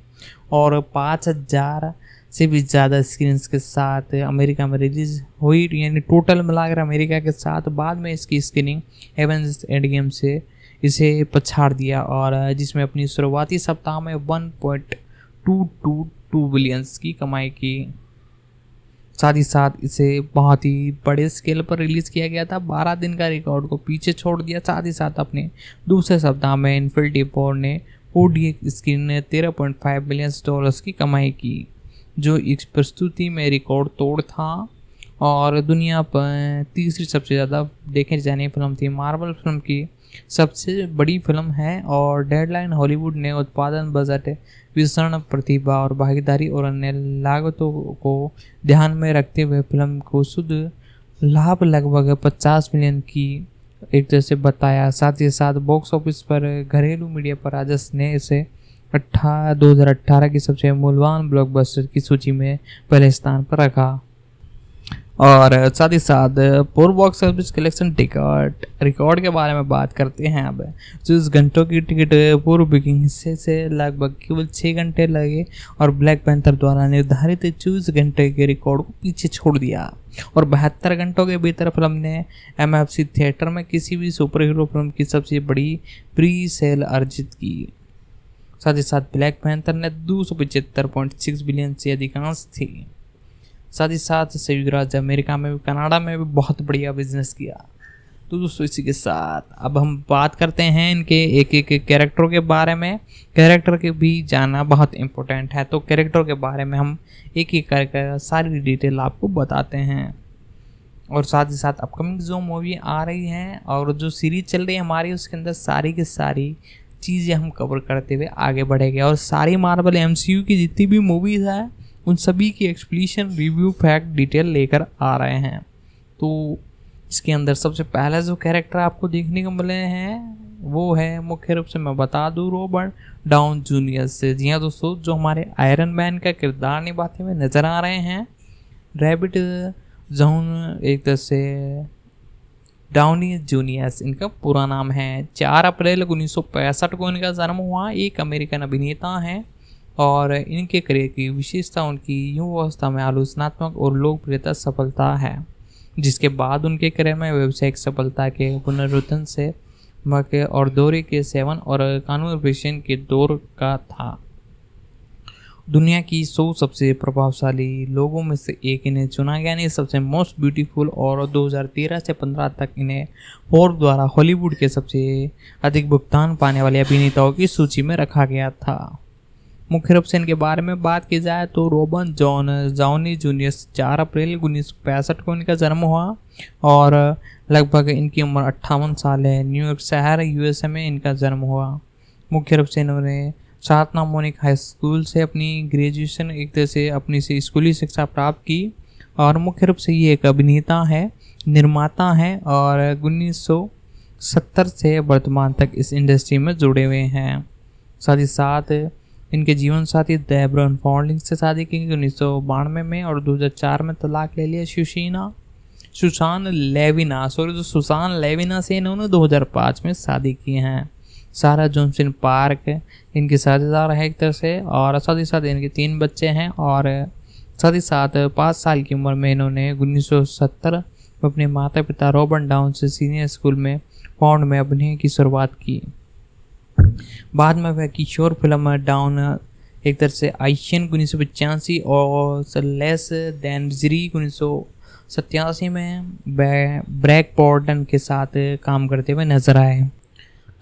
और 5000 से भी ज़्यादा स्क्रीन के साथ अमेरिका में रिलीज हुई। यानी टोटल मिलाकर अमेरिका के साथ बाद में इसकी स्क्रीनिंग एवेंजर्स एंड गेम से इसे पछाड़ दिया और जिसमें अपनी शुरुआती सप्ताह में 1.222 बिलियंस की कमाई की। साथ ही साथ इसे बहुत ही बड़े स्केल पर रिलीज़ किया गया था। 12 दिन का रिकॉर्ड को पीछे छोड़ दिया। साथ ही साथ अपने दूसरे सप्ताह में इन्फिनिटी वॉर ने ओडीए स्क्रीन ने 13.5 बिलियन डॉलर्स की कमाई की, जो इस प्रस्तुति में रिकॉर्ड तोड़ था और दुनिया पर तीसरी सबसे ज़्यादा देखे जाने फिल्म थी। मार्वल फिल्म की सबसे बड़ी फिल्म है और डेडलाइन हॉलीवुड ने उत्पादन बजट, वितरण, प्रतिभा और भागीदारी और अन्य लागतों को ध्यान में रखते हुए फिल्म को शुद्ध लाभ लगभग 50 मिलियन की एक तरह से बताया। साथ ही साथ बॉक्स ऑफिस पर घरेलू मीडिया पर राजस्व ने इसे 2018 की सबसे मूल्यवान ब्लॉकबस्टर की सूची में पहले स्थान पर रखा। और साथ ही साथ पूर्व box office collection ticket record के बारे में बात करते हैं। अब 24 घंटों की टिकट पूर्व बुकिंग हिस्से से लगभग केवल 6 घंटे लगे और ब्लैक पैंथर द्वारा निर्धारित 24 घंटे के रिकॉर्ड को पीछे छोड़ दिया और 72 घंटों के भीतर फिल्म ने एमएफसी थिएटर में किसी भी सुपर हीरो फिल्म की सबसे बड़ी प्री सेल अर्जित की। साथ ही साथ ब्लैक पैंथर ने 275.6 बिलियन से अधिकांश थी। साथ ही साथ संयुक्त राज्य अमेरिका में भी, कनाडा में भी बहुत बढ़िया बिजनेस किया। तो दोस्तों इसी के साथ अब हम बात करते हैं इनके एक एक कैरेक्टरों के बारे में। कैरेक्टर के भी जानना बहुत इम्पोर्टेंट है, तो कैरेक्टर के बारे में हम एक एक करके सारी डिटेल आपको बताते हैं। और साथ ही साथ अपकमिंग जो मूवी आ रही हैं और जो सीरीज चल रही है हमारी, उसके अंदर सारी की सारी चीज़ें हम कवर करते हुए आगे बढ़ेंगे और सारी मार्वल एमसीयू की जितनी भी मूवीज़ है उन सभी की एक्सप्लेनेशन, रिव्यू, फैक्ट, डिटेल लेकर आ रहे हैं। तो इसके अंदर सबसे पहला जो कैरेक्टर आपको देखने को मिले हैं वो है, मुख्य रूप से मैं बता दूँ, रॉबर्ट डाउनी जूनियर से। जी हाँ दोस्तों, जो हमारे आयरन मैन का किरदार निभाते हुए नजर आ रहे हैं। रॉबर्ट जॉन एक तरह से डाउनी जूनियर इनका पूरा नाम है। 4 अप्रैल 1965 को इनका जन्म हुआ। एक अमेरिकन अभिनेता हैं और इनके करियर की विशेषता उनकी युवा अवस्था में आलोचनात्मक और लोकप्रियता सफलता है, जिसके बाद उनके करियर में व्यावसायिक सफलता के पुनरुत्थान से मौके और दौरे के सेवन और कानून पेशन के दौर का था। दुनिया की 100 सबसे प्रभावशाली लोगों में से एक इन्हें चुना गया। इन्हें सबसे मोस्ट ब्यूटीफुल और 2013 से 15 तक इन्हें फोर्ब्स द्वारा हॉलीवुड के सबसे अधिक भुगतान पाने वाले अभिनेताओं की सूची में रखा गया था। मुख्य रूप से इनके बारे में बात की जाए तो रॉबर्ट डाउनी जूनियर 4 अप्रैल 1965 को इनका जन्म हुआ और लगभग इनकी उम्र 58 साल है। न्यूयॉर्क शहर यूएसए में इनका जन्म हुआ। मुख्य रूप से इन्होंने सातना मोनिक हाई स्कूल से अपनी ग्रेजुएशन एक तरह से अपनी से स्कूली शिक्षा प्राप्त की और मुख्य रूप से ये एक अभिनेता है, निर्माता है और 1970 से वर्तमान तक इस इंडस्ट्री में जुड़े हुए हैं। साथ ही साथ इनके जीवन साथी डेब्रन फॉर्लिंग से शादी की 1992 में और 2004 में तलाक ले लिया। सुसान लेविना से इन्होंने 2005 में शादी की हैं। सारा जॉनसन पार्क इनके साझेदार है एक तरह से और साथ ही साथ इनके 3 बच्चे हैं और साथ ही साथ 5 साल की उम्र में इन्होंने 1970 में अपने माता पिता रॉबर्ट डाउन से सीनियर स्कूल में पौंड में अभिनय की शुरुआत की। बाद में वह किशोर फिल्म डाउन एक तरह से आइशियन 1985 और लेस देन जिरी 1987 में ब्रैक पॉर्टन के साथ काम करते हुए नजर आए।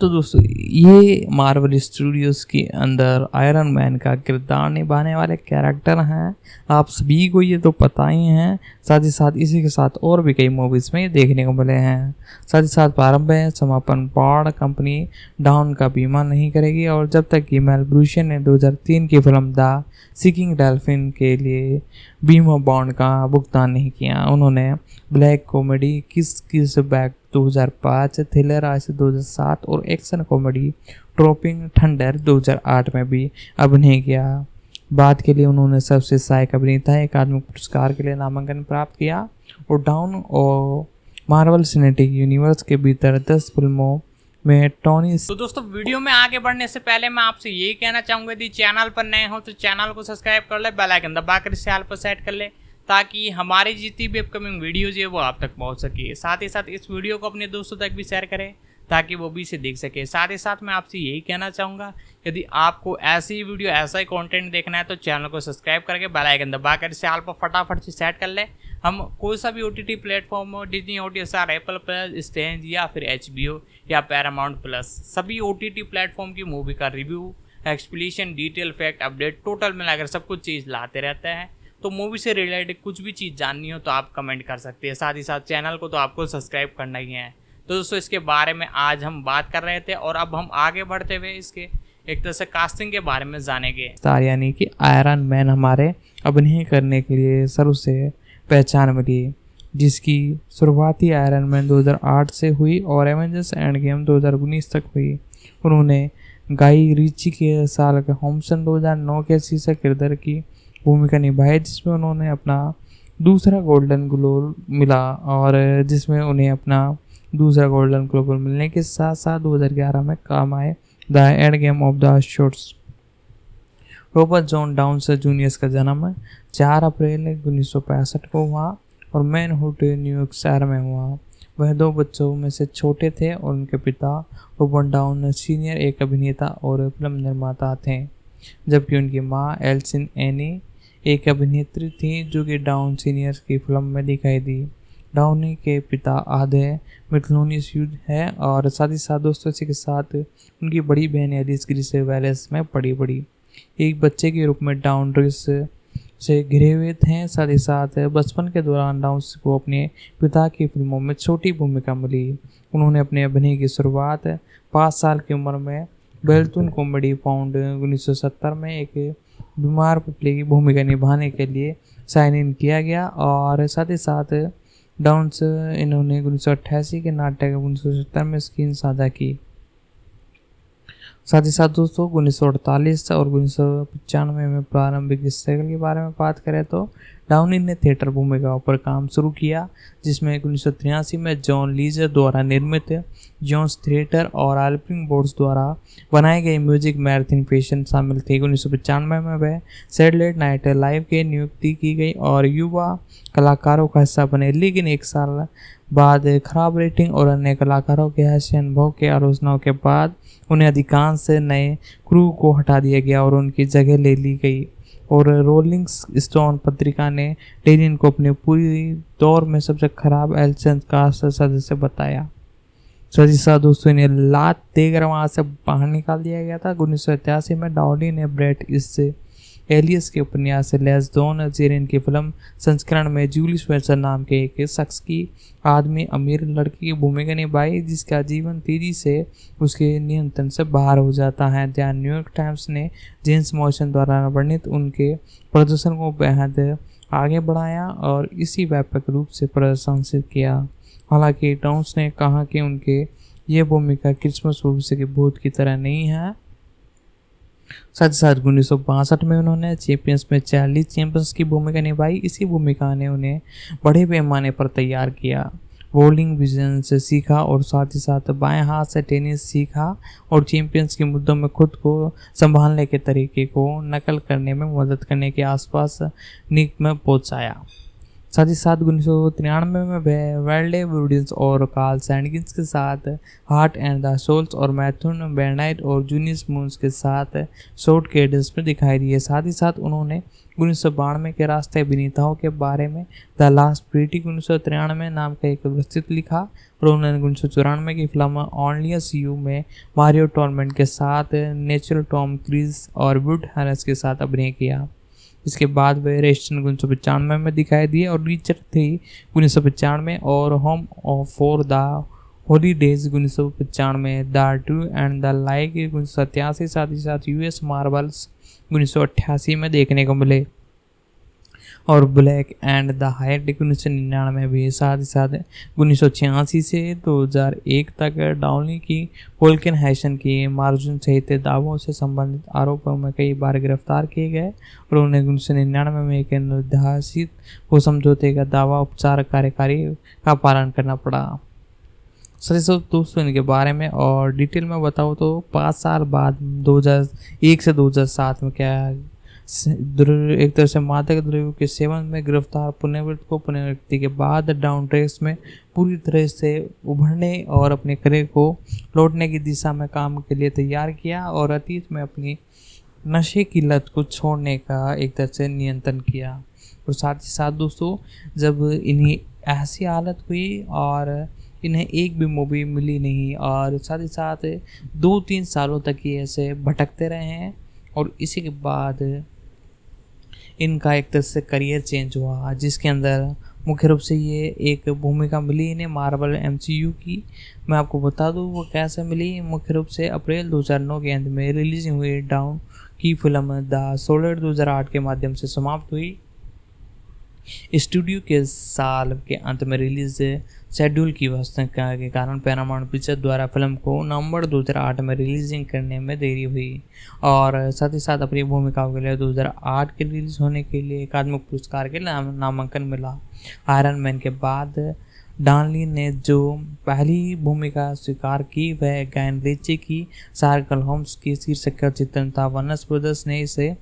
तो दोस्तों ये मार्वल स्टूडियोज़ के अंदर आयरन मैन का किरदार निभाने वाले कैरेक्टर हैं, आप सभी को ये तो पता ही हैं। साथ ही साथ इसी के साथ और भी कई मूवीज़ में ये देखने को मिले हैं। साथ ही साथ प्रारंभ है समापन बाण कंपनी डाउन का बीमा नहीं करेगी, और जब तक कि मेल ब्रूशन ने 2003 की फिल्म द सीकिंग डॉल्फिन के लिए बीमा बॉन्ड का भुगतान नहीं किया। उन्होंने ब्लैक कॉमेडी किस बैक 2005, थ्रिलर आज 2007 और एक्शन कॉमेडी ट्रोपिंग थंडर 2008 में भी अभिनय किया। बाद के लिए उन्होंने सबसे सहायक अभिनेता अकादमी पुरस्कार के लिए नामांकन प्राप्त किया, और डाउन और मार्वल सिनेमैटिक यूनिवर्स के भीतर 10 फिल्मों में टोनी। तो दोस्तों वीडियो में आगे बढ़ने से पहले मैं आपसे यही कहना चाहूँगा, यदि चैनल पर नए हो तो चैनल को सब्सक्राइब कर ले, बेल आइकन दबाकर इसे ऑल पर सेट कर ले, ताकि हमारी जितनी भी अपकमिंग वीडियोज है वो आप तक पहुंच सके। साथ ही साथ इस वीडियो को अपने दोस्तों तक भी शेयर करें ताकि वो भी इसे देख सके। साथ ही साथ मैं आपसे यही कहना चाहूँगा, यदि आपको ऐसी वीडियो ऐसा ही कंटेंट देखना है तो चैनल को सब्सक्राइब करके बेल आइकन दबाकर इसे ऑल पर फटाफट से सेट कर ले। हम कोई सा भी OTT प्लेटफॉर्म हो, Disney Hotstar, Apple plus, stand या फिर HBO या पैरामाउंट प्लस, सभी OTT प्लेटफॉर्म की मूवी का review, explanation, detail, fact, update, total मिलाकर सब कुछ चीज़ लाते रहते हैं। तो मूवी से रिलेटेड कुछ भी चीज़ जाननी हो तो आप कमेंट कर सकते हैं। साथ ही साथ चैनल को तो आपको सब्सक्राइब करना ही है। तो दोस्तों इसके बारे में आज हम बात कर रहे थे, और अब हम आगे बढ़ते हुए इसके एक तरह से कास्टिंग के बारे में जानेंगे। यानी कि आयरन मैन हमारे अभिनय करने के लिए शुरू से पहचान मिली, जिसकी शुरुआती आयरन मैन 2008 से हुई और एवेंजर्स एंड गेम 2019 तक हुई। उन्होंने गाई रीची के साल के होमसन 2009 के शीर्षक किरदार की भूमिका निभाई, जिसमें उन्होंने अपना दूसरा गोल्डन ग्लोब मिला, और जिसमें उन्हें अपना दूसरा गोल्डन ग्लोब मिलने के साथ साथ 2011 में काम आए the end game of the shorts. Robert John Downey Junior का जन्म 4 अप्रैल 1965 को हुआ और मैनहुड न्यूयॉर्क शहर में हुआ। वह 2 बच्चों में से छोटे थे और उनके पिता रॉबर्ट डाउनी सीनियर एक अभिनेता और फिल्म निर्माता थे, जबकि उनकी मां एल्सिन एनी एक अभिनेत्री थी जो कि डाउन सीनियर की फिल्म में दिखाई दी। डाउनी के पिता आधे मिथलोनियस युद्ध है, और साथ ही साथ दोस्तों इसी के साथ उनकी बड़ी बहन एलिस ग्रीस वेलेस में बड़ी एक बच्चे के रूप में डाउन रिस से घिरे हुए थे। साथ ही साथ बचपन के दौरान डाउन्स को अपने पिता की फिल्मों में छोटी भूमिका मिली। उन्होंने अपने अभिनय की शुरुआत 5 साल की उम्र में बेल्टून कॉमेडी पाउंड 1970 में एक बीमार पुतले की भूमिका निभाने के लिए साइन इन किया गया, और साथ ही साथ डाउन्स इन्होंने 1988 के नाटक 1970 में स्क्रीन साझा की। साथ ही साथ दोस्तों 1948 और 1995 में प्रारंभिक स्ट्रगल के बारे में बात करें तो डाउनी ने थिएटर भूमिकाओं पर काम शुरू किया, जिसमें 1983 में जॉन लीजर द्वारा निर्मित जॉन्स थिएटर और आल्पिंग बोर्ड्स द्वारा बनाई गई म्यूजिक मैराथन पेशन शामिल थी। 1995 में वह सैटेलाइट नाइट लाइव के नियुक्ति की गई और युवा कलाकारों का हिस्सा बने, लेकिन 1 साल बाद खराब रेटिंग और अन्य कलाकारों के हास्य अनुभव के आलोचनाओं के बाद उन्हें अधिकांश नए क्रू को हटा दिया गया और उनकी जगह ले ली गई, और रोलिंग स्टोन पत्रिका ने डेनियन को अपने पूरी दौर में सबसे खराब एल्सन कास्ट सदस्य बताया। साथ ही साथ दोस्तों इन्हें लात देकर वहाँ से बाहर निकाल दिया गया था। 1983 में डाउनी ने ब्रेट इस एलियस के उपन्यास लेस डॉन जेरिन की फिल्म संस्करण में जूलिस वेल्सन नाम के एक शख्स की आदमी अमीर लड़की की भूमिका निभाई, जिसका जीवन तेजी से उसके नियंत्रण से बाहर हो जाता है। द न्यूयॉर्क टाइम्स ने जेम्स मॉरिसन द्वारा वर्णित उनके प्रदर्शन को बेहद आगे बढ़ाया और इसी व्यापक रूप से प्रशंसित किया। हालांकि टाउन्स ने कहा कि उनके ये भूमिका क्रिसमस भविष्य के भूत की तरह नहीं है। साथ ही साथ 1962 में उन्होंने चैंपियंस में 40 चैंपियंस की भूमिका निभाई। इसी भूमिका ने उन्हें बड़े पैमाने पर तैयार किया, बॉलिंग विजन से सीखा और साथ ही साथ बाएं हाथ से टेनिस सीखा और चैंपियंस के मुद्दों में खुद को संभालने के तरीके को नकल करने में मदद करने के आसपास निक में पहुंचाया। साथ ही साथ 1993 में वह वेल्डे वुडियंस और कार्ल सैंडकिंस के साथ हार्ट एंड द सोल्स और मैथ्यून बेनाइट और जूनियस मून्स के साथ शॉर्ट कैडेंस में दिखाई दिए। साथ ही साथ उन्होंने 1992 के राष्ट्रीय अभिनेताओं के बारे में द लास्ट प्रीटी 1993 नाम का एक विस्तृत लिखा और उन्होंने 1994 की फिल्म ओनली यू में मारियो टॉर्मेंट के साथ नेचुरल टॉम क्रूज और वुड हैरिस के साथ अभिनय किया। इसके बाद वे रेस्टन 1995 में दिखाई दिए और रिचर्ड थी 1995 और home for the holidays 1995, the true and the like 1987, साथ ही साथ यूएस मार्वल्स 1988 में देखने को मिले और ब्लैक एंड द हाइट 1999 भी। साथ ही साथ 1986 से 2001 तक डाउनी की कोल्किन हैशन की मार्जुन सहित दावों से संबंधित आरोपों में कई बार गिरफ्तार किए गए और उन्हें 1999 में एक निर्धारित को समझौते का दावा उपचार कार्यकारी का पालन करना पड़ा। सर दोस्तों इनके बारे में और डिटेल में बताओ तो 5 साल बाद 2001 से 2007 में क्या एक तरह से मादक द्रव्यों के सेवन में गिरफ्तार पुनरावृत्ति के बाद डाउन ट्रेस में पूरी तरह से उभरने और अपने करियर को लौटने की दिशा में काम के लिए तैयार किया और अतीत में अपनी नशे की लत को छोड़ने का एक तरह से नियंत्रण किया। और साथ ही साथ दोस्तों जब इन्हें ऐसी हालत हुई और इन्हें एक भी मूवी मिली नहीं और साथ ही साथ 2-3 सालों तक ये ऐसे भटकते रहे हैं और इसी के बाद इनका एक तरह से करियर चेंज हुआ जिसके अंदर मुख्य रूप से ये एक भूमिका मिली इन्हें मार्वल MCU की। मैं आपको बता दूँ वो कैसे मिली। मुख्य रूप से अप्रैल 2009 के अंत में रिलीज हुई डाउन की फिल्म द सोल्जर 2008 के माध्यम से समाप्त हुई। स्टूडियो के साल के अंत में रिलीज शेड्यूल की व्यवस्था के कारण पैरामाउंट पिक्चर द्वारा फिल्म को नवंबर 2008 में रिलीजिंग करने में देरी हुई और साथ ही साथ अपनी भूमिकाओं के लिए 2008 के रिलीज होने के लिए अकादमी पुरस्कार के नामांकन मिला। आयरन मैन के बाद डानली ने जो पहली भूमिका स्वीकार की वह गैन रिची की शार्कल होम्स की शीर्षक का चित्रण था। वनस ब्रदर्स ने इसे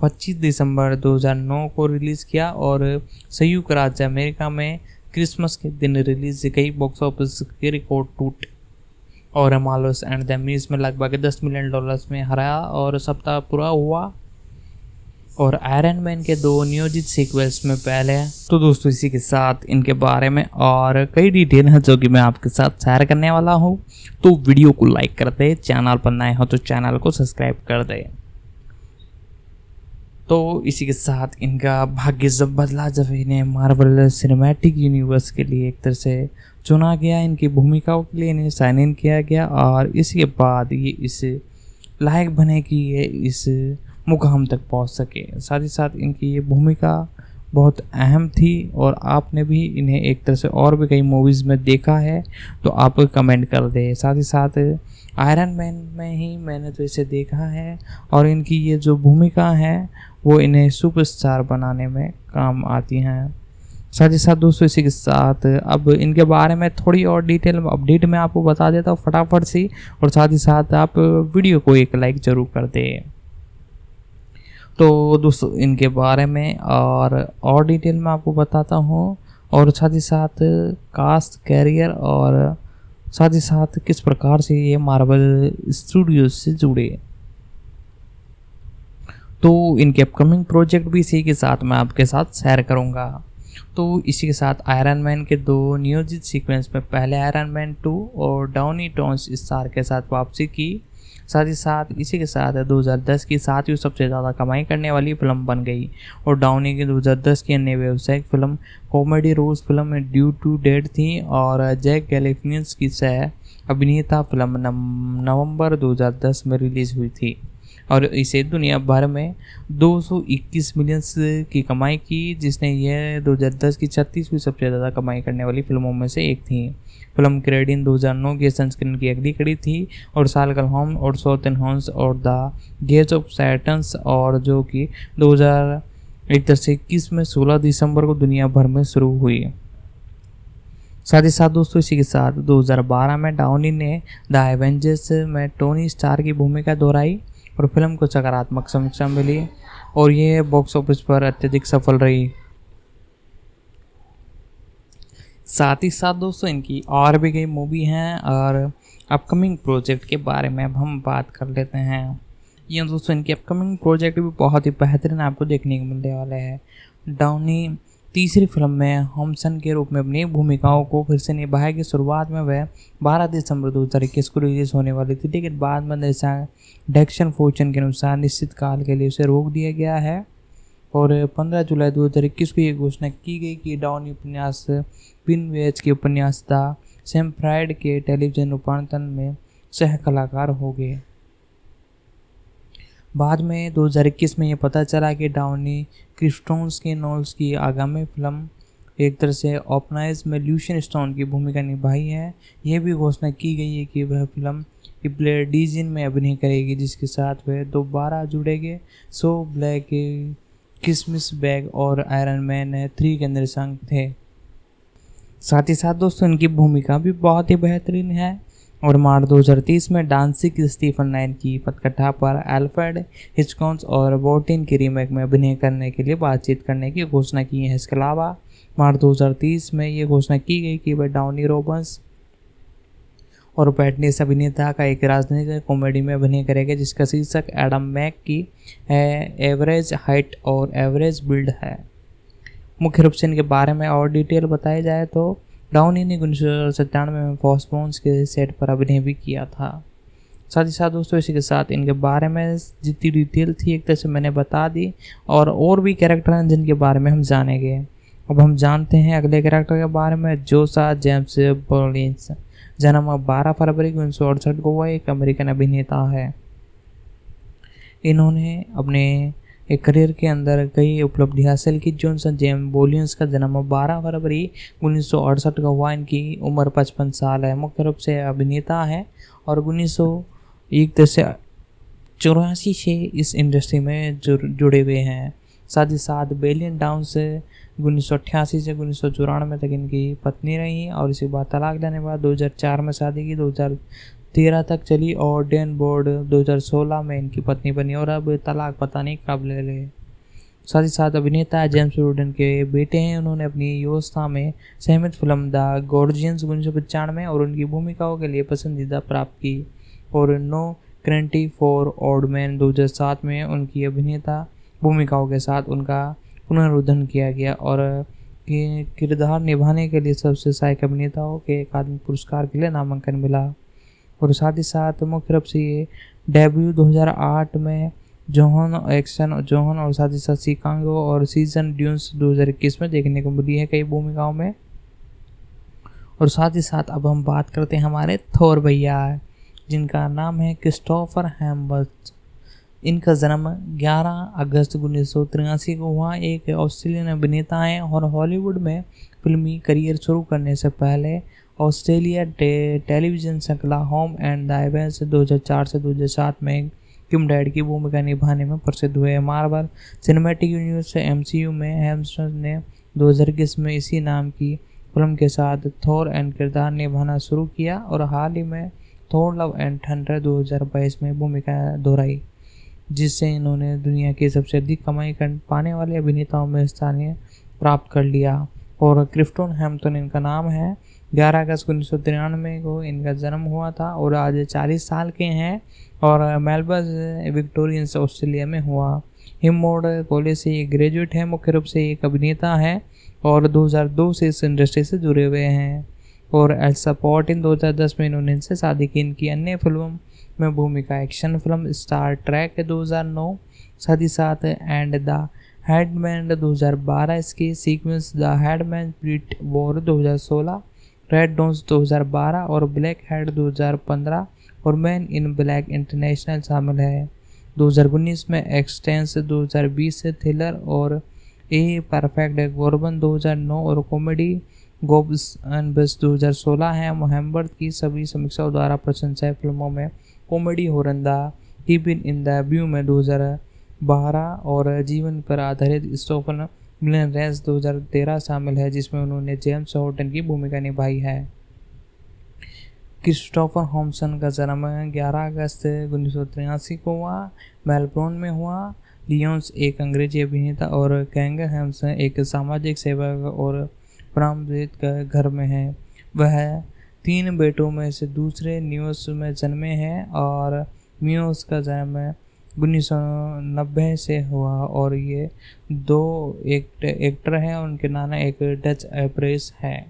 25 दिसंबर 2009 को रिलीज़ किया और संयुक्त राज्य अमेरिका में क्रिसमस के दिन रिलीज कई बॉक्स ऑफिस के रिकॉर्ड टूट और मार्वल्स एंड द मिज में लगभग $10 मिलियन में हराया और सप्ताह पूरा हुआ और आयरन मैन के 2 नियोजित सीक्वल्स में पहले। तो दोस्तों इसी के साथ इनके बारे में और कई डिटेल है जो कि मैं आपके साथ शेयर करने वाला हूँ। तो वीडियो को लाइक कर दे, चैनल पर नए हो तो चैनल को सब्सक्राइब कर दे। तो इसी के साथ इनका भाग्य जब बदला जब इन्हें मार्वल सिनेमैटिक यूनिवर्स के लिए एक तरह से चुना गया, इनकी भूमिकाओं के लिए इन्हें साइन इन किया गया और इसी के बाद ये इस लायक बने कि ये इस मुकाम तक पहुंच सके। साथ ही साथ इनकी ये भूमिका बहुत अहम थी और आपने भी इन्हें एक तरह से और भी कई मूवीज़ में देखा है तो आप कमेंट कर दें। साथ ही साथ आयरन मैन में ही मैंने तो इसे देखा है और इनकी ये जो भूमिका है वो इन्हें सुपरस्टार बनाने में काम आती हैं। साथ ही साथ दोस्तों इसी के साथ अब इनके बारे में थोड़ी और डिटेल अपडेट मैं आपको बता देता हूँ फटाफट से और साथ ही साथ आप वीडियो को एक लाइक ज़रूर कर दें। तो दोस्तों इनके बारे में और डिटेल में आपको बताता हूँ और साथ ही साथ कास्ट कैरियर और साथ ही साथ किस प्रकार से ये मार्वल स्टूडियोज से जुड़े। तो इनके अपकमिंग प्रोजेक्ट भी इसी के साथ मैं आपके साथ शेयर करूंगा। तो इसी के साथ आयरन मैन के 2 नियोजित सीक्वेंस में पहले आयरन मैन 2 और डाउनी टोन्स स्टार के साथ वापसी की। साथ ही साथ इसी के साथ 2010 की 7वीं सबसे ज़्यादा कमाई करने वाली फिल्म बन गई और डाउनी की 2010 की अन्य व्यावसायिक फिल्म कॉमेडी रोज फिल्म में ड्यू टू डेट थी और जैक गैलिफियंस की सह अभिनेता फिल्म नवंबर 2010 में रिलीज़ हुई थी और इसे दुनिया भर में 221 मिलियन की कमाई की, जिसने यह 2010 की 36वीं सबसे ज़्यादा कमाई करने वाली फिल्मों में से एक थी। फिल्म क्रेडिन 2009 के संस्करण की अगली कड़ी थी और सालकल होम और सोतन होम्स और द गेज ऑफ सैटन्स और जो कि 2021 में 16 दिसंबर को दुनिया भर में शुरू हुई। साथ ही साथ दोस्तों इसी के साथ 2012 में डाउनी ने द एवेंजर्स में टोनी स्टार की भूमिका दोहराई और फिल्म को सकारात्मक समीक्षा मिली और ये बॉक्स ऑफिस पर अत्यधिक सफल रही। साथ ही साथ दोस्तों इनकी और भी कई मूवी हैं और अपकमिंग प्रोजेक्ट के बारे में अब हम बात कर लेते हैं। ये दोस्तों इनके अपकमिंग प्रोजेक्ट भी बहुत ही बेहतरीन आपको देखने को मिलने वाले हैं। डाउनी तीसरी फिल्म में हॉम्सन के रूप में अपनी भूमिकाओं को फिर से निभाएगी। शुरुआत में वह 12 दिसंबर 2021 को रिलीज होने वाली थी, लेकिन बाद में निर्देशक डैक्सन फोर्चन के अनुसार निश्चित काल के लिए उसे रोक दिया गया है और 15 जुलाई 2021 को ये घोषणा की गई कि डाउनी उपन्यास पिन वेज के उपन्यासदा सैम फ्राइड के टेलीविजन रूपांतरण में सह कलाकार हो गए। बाद में 2021 में ये पता चला कि डाउनी क्रिस्टोन्स के नॉल्स की आगामी फिल्म एक तरह से ओपनाइज में ल्यूशियन स्टोन की भूमिका निभाई है। यह भी घोषणा की गई है कि वह फिल्म ब्लेडीजिन में अभिनय करेगी, जिसके साथ वह दोबारा जुड़ेंगे। सो ब्लैक, किसमिस बैग और आयरन मैन 3 के निर्देशक थे। साथ ही साथ दोस्तों इनकी भूमिका भी बहुत ही बेहतरीन है और मार्च 2030 में डांसिंग स्टीफन नाइन की पटकथा पर एल्फ्रेड हिचकॉक और बोटिन की रीमेक में अभिनय करने के लिए बातचीत करने की घोषणा की है। इसके अलावा मार्च 2030 में ये घोषणा की गई कि वह डाउनी रोबन्स और पैटनिस अभिनेता का एक राजनीतिक कॉमेडी में अभिनय करेगा, जिसका शीर्षक एडम मैक की एवरेज हाइट और एवरेज बिल्ड है। मुख्य रूप से इनके बारे में और डिटेल बताई जाए तो डाउनी ने 1997 में फॉक्सबोन्स के सेट पर अभिनय भी किया था। साथ ही साथ दोस्तों इसी के साथ इनके बारे में जितनी डिटेल थी एक तरह से मैंने बता दी और भी कैरेक्टर हैं जिनके बारे में हम जानेंगे। अब हम जानते हैं अगले कैरेक्टर के बारे में। जोसा जेम्स बॉलिंस, जन्म 12 फरवरी 1968 को हुआ, एक अमेरिकन अभिनेता है। इन्होंने अपने एक करियर के अंदर कई उपलब्धि हासिल की। जॉनसन जेम्स बोलियंस का जन्म 12 फरवरी 1968 का हुआ। इनकी उम्र 55 साल है। मुख्य रूप से अभिनेता है और 1984 से इस इंडस्ट्री में जुड़े हुए हैं। साथ ही साथ बेलियन डाउन से 1988 से 1994 तक इनकी पत्नी रही और इसी बाद तलाक लेने के बाद 2004 में शादी की, 2013 तक चली और डेन बोर्ड 2016 में इनकी पत्नी बनी और अब तलाक पता नहीं कब ले ले। साथ ही साथ अभिनेता जेम्स रोडन के बेटे हैं। उन्होंने अपनी युवावस्था में सहमत फिल्म द गॉर्जियंस 1995 और उनकी भूमिकाओं के लिए पसंदीदा प्राप्त की और no country for old man 2007 में उनकी अभिनेता भूमिकाओं के साथ उनका पुनरुद्धरण किया गया और किरदार निभाने के लिए सबसे सहायक अभिनेताओं के अकादमी पुरस्कार के लिए नामांकन मिला। और साथ ही साथ मुख्य रूप से ये डेब्यू 2008 में जोहन और साथ ही साथ शिकागो और सीजन ड्यून्स 2021 में देखने को मिली है कई भूमिकाओं में। और साथ ही साथ अब हम बात करते हैं हमारे थोर भैया, जिनका नाम है क्रिस्टोफर हैम्बर्ट। इनका जन्म 11 अगस्त 1983 को हुआ। एक ऑस्ट्रेलियन अभिनेता हैं और हॉलीवुड में फिल्मी करियर शुरू करने से पहले ऑस्ट्रेलिया टेलीविजन श्रृंखला होम एंड द इवेंट्स 2004 से 2007 में किम डैड की भूमिका निभाने में प्रसिद्ध हुए। मार्वल सिनेमैटिक यूनिवर्स MCU में हेम्सवर्थ ने 2021 में इसी नाम की फिल्म के साथ थोर एंड किरदार निभाना शुरू किया और हाल ही में थोर लव एंड थंडर 2022 में भूमिका दोहराई, जिससे इन्होंने दुनिया के सबसे अधिक कमाई पाने वाले अभिनेताओं में स्थान प्राप्त कर लिया। और क्रिफ्टन हैम्पटन इनका नाम है। 11 अगस्त 1993 को इनका जन्म हुआ था और आज 40 साल के हैं और मेलबर्न विक्टोरियंस ऑस्ट्रेलिया में हुआ। हिमोड कॉलेज से ये ग्रेजुएट है। मुख्य रूप से एक अभिनेता है और 2002 से इस इंडस्ट्री से जुड़े हुए हैं। और एल्सा पोर्टिन 2010 में इन्होंने इनसे शादी की। इनकी अन्य फिल्मों में भूमिका एक्शन फिल्म स्टार ट्रैक 2009, साथ ही साथ एंड द हेडमैन 2012, इसकी सीक्वेंस द हेडमैन ब्रिट वॉर 2016, रेड डॉन्स 2012 और ब्लैक हेड 2015 और मैन इन ब्लैक इंटरनेशनल शामिल है। 2019 में एक्सटेंस 2020 से थ्रिलर और ए परफेक्ट गोरबन 2009 और कॉमेडी गोब्स एंड बस 2016 है। मोहम्मद की सभी समीक्षाओं द्वारा प्रशंसा फिल्मों में कॉमेडी होरंदा कीपिंग इन द व्यू में 2012 और जीवन पर आधारित स्टोफन मिलन रेस 2013 शामिल है, जिसमें उन्होंने जेम्स हॉर्टन की भूमिका निभाई है। क्रिस्टोफर हॉम्सन का जन्म 11 अगस्त 1983 को हुआ, मेलबोर्न में हुआ। लियोन्स एक अंग्रेजी अभिनेता और कैंगर हैम्सन एक सामाजिक सेवक और ब्रह्मवेद के घर में है। वह 3 बेटों में से दूसरे न्यूस में जन्मे हैं और म्यूस का जन्म 1990 से हुआ और ये 2 एक्टर हैं। उनके नाना एक डच एक्ट्रेस है।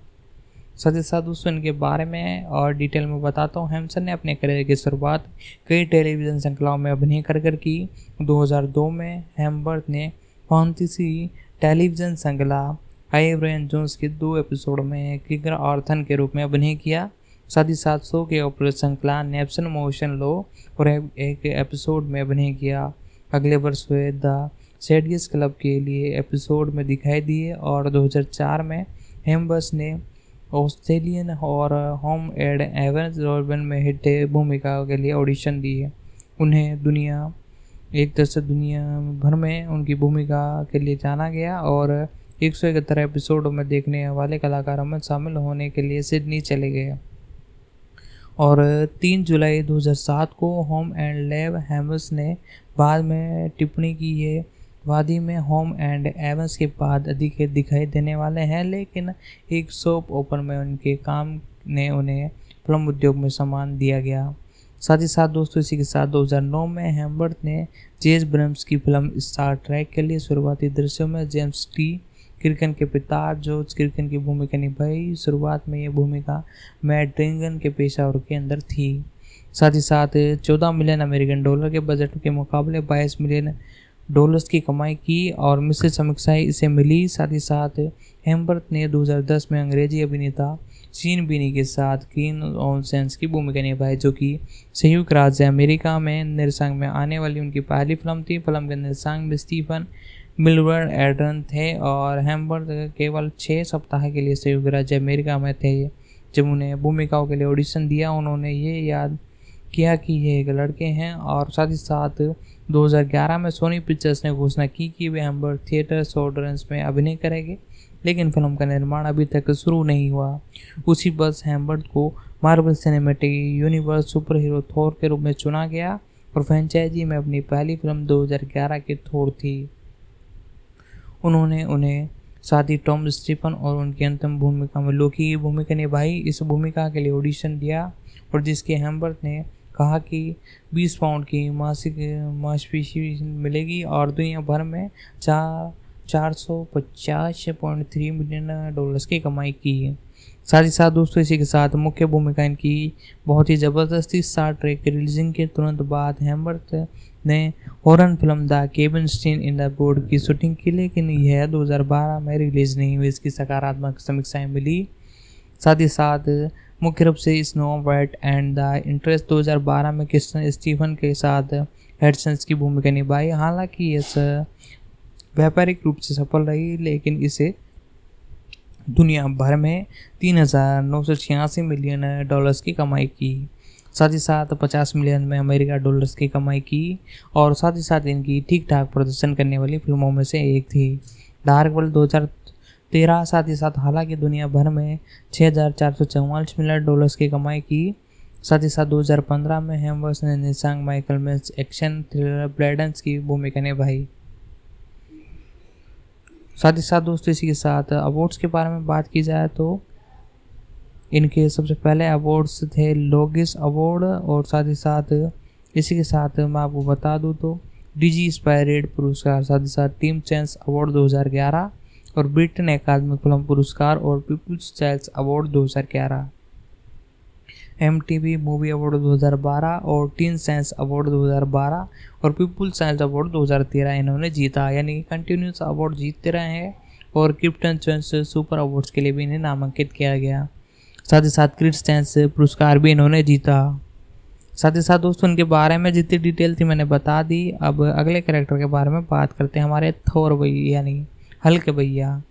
साथ ही साथ दोस्तों इनके बारे में और डिटेल में बताता हूँ। हेम्सन ने अपने करियर की शुरुआत कई टेलीविज़न श्रृंखलाओं में अभिनय कर की। 2002 में हेम्बर्थ ने फैंटेसी टेलीविज़न श्रृंखला आइवरियन जोन्स के 2 एपिसोड में किगर ऑर्थन के रूप में अभिनय किया। साथ ही साथ शो के ऑपरेशन श्रृंखला नेप्सन मोशन लो और एक एपिसोड में अभिनय किया। अगले वर्ष वे द सेडियस क्लब के लिए एपिसोड में दिखाई दिए और 2004 में हेम्बर्थ ने ऑस्ट्रेलियन और होम एड एवेंस रॉबिन में हिट भूमिका के लिए ऑडिशन दिए। उन्हें दुनिया भर में उनकी भूमिका के लिए जाना गया और 171 एपिसोडों में देखने वाले कलाकारों में शामिल होने के लिए सिडनी चले गए और 3 जुलाई 2007 को होम एंड लैब हेम्बर्थ ने बाद में टिप्पणी की ये वादी में होम एंड एवेंस के बाद अधिक दिखाई देने वाले हैं, लेकिन एक सोप ओपर में उनके काम ने उन्हें फिल्म उद्योग में सम्मान दिया गया। साथ ही साथ दोस्तों इसी के साथ 2009 में हेम्बर्थ ने जेम्स ब्रम्स की फिल्म स्टार ट्रैक के लिए शुरुआती दृश्यों में जेम्स टी किर्कन के पिता जॉर्ज किर्कन की भूमिका निभाई। शुरुआत में यह भूमिका मैट डेमन के पेशा के अंदर थी। साथ ही साथ 14 मिलियन अमेरिकन डॉलर के बजट के मुकाबले 22 मिलियन डॉलर्स की कमाई की और मिश्रित समीक्षाएं इसे मिली। साथ ही साथ हेम्बर्थ ने 2010 में अंग्रेजी अभिनेता सीन बीनी के साथ कीन ऑन सेंस की भूमिका निभाई, जो कि संयुक्त राज्य अमेरिका में निर्देशक में आने वाली उनकी पहली फिल्म थी। फिल्म के निर्देशक में स्टीफन मिलवर्ड एड्रन थे और हेम्बर्थ केवल 6 सप्ताह के लिए संयुक्त राज्य अमेरिका में थे। जब उन्हें भूमिकाओं के लिए ऑडिशन दिया, उन्होंने ये याद किया कि ये एक लड़के हैं और साथ ही साथ 2011 में सोनी पिक्चर्स ने घोषणा की कि वे हेम्बर्थ थिएटर शोडरन्स में अभिनय करेंगे, लेकिन फिल्म का निर्माण अभी तक शुरू नहीं हुआ। उसी वर्ष हेम्बर्थ को Marvel cinematic universe superhero Thor के रूप में चुना गया और फ्रेंचाइजी में अपनी पहली फिल्म 2011 की थोर थी। उन्होंने उन्हें साथ ही टॉम स्टीफन और उनकी अंतिम भूमिका में लोकी की भूमिका निभाई। इस भूमिका के लिए ऑडिशन दिया और जिसके हेम्बर्थ ने कहा कि 20 पाउंड की मासिक मांसपेशी मिलेगी और दुनिया भर में 450.3 मिलियन डॉलर्स की कमाई की। साथ ही साथ दोस्तों इसी के साथ मुख्य भूमिका इनकी बहुत ही ज़बरदस्ती स्टार ट्रेक के रिलीजिंग के तुरंत बाद हेम्बर्थ ने horror film the Kevin Stein in the board की शूटिंग की, लेकिन यह 2012 में रिलीज नहीं हुई। इसकी सकारात्मक समीक्षाएं मिली। साथ ही साथ मुख्य रूप से snow white and the interest 2012 में क्रिस्टन स्टीफन के साथ हेडसन्स की भूमिका निभाई। हालांकि यह व्यापारिक रूप से सफल रही, लेकिन इसे दुनिया भर में 3,986 मिलियन डॉलर्स की कमाई की। साथ ही साथ 50 मिलियन में अमेरिका डॉलर्स की कमाई की और साथ ही साथ इनकी ठीक ठाक प्रदर्शन करने वाली फिल्मों में से एक थी। डार्क वर्ल्ड 2013 साथ ही साथ हालांकि दुनिया भर में 6,444 मिलियन डॉलर्स की कमाई की। साथ ही साथ 2015 में हेम्बर्थ ने निशांग माइकल मेंस एक्शन थ्रिलर ब्लैडेंस की भूमिका निभाई। साथ ही साथ दोस्तों इसी के साथ अवार्ड्स के बारे में बात की जाए तो इनके सबसे पहले अवार्ड्स थे लोगिस अवार्ड और साथ ही साथ इसी के साथ मैं आपको बता दूं तो डीजी स्पायरेट पुरस्कार, साथ ही साथ टीम चैंस अवार्ड 2011 और ब्रिटेन अकादमी फिल्म पुरस्कार और People's Choice award 2011, MTV movie award 2012 और टीन साइंस अवार्ड 2012 और पीपुल्स साइंस अवार्ड 2013 इन्होंने जीता, यानी कंटिन्यूस अवार्ड जीतते रहे हैं और क्रिप्टन चॉइस सुपर अवार्ड्स के लिए भी इन्हें नामांकित किया गया। साथ ही साथ क्रिटिक्स चॉइस पुरस्कार भी इन्होंने जीता। साथ ही साथ दोस्तों इनके बारे में जितनी डिटेल थी मैंने बता दी। अब अगले कैरेक्टर के बारे में बात करते हैं, हमारे थोर भैया यानी हल्क भैया।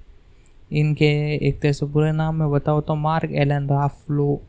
इनके एक तरह से पूरे नाम में बताओ तो मार्क एलन राफलो।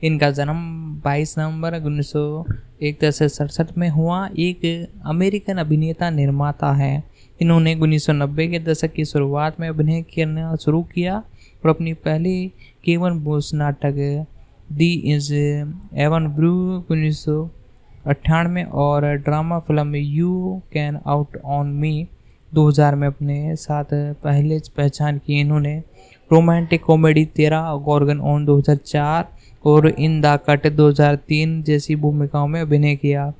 इनका जन्म 22 नवंबर 1967 में हुआ। एक अमेरिकन अभिनेता निर्माता है। इन्होंने 1990 के दशक की शुरुआत में अभिनय करना शुरू किया और अपनी पहली केवन बोस नाटक दी इज एवन ब्रू 1998 और drama film you can out on me 2000 में अपने साथ पहले पहचान की। इन्होंने रोमांटिक कॉमेडी 13, गॉर्गन ऑन 2004 और इन द कट 2003 जैसी भूमिकाओं में अभिनय किया।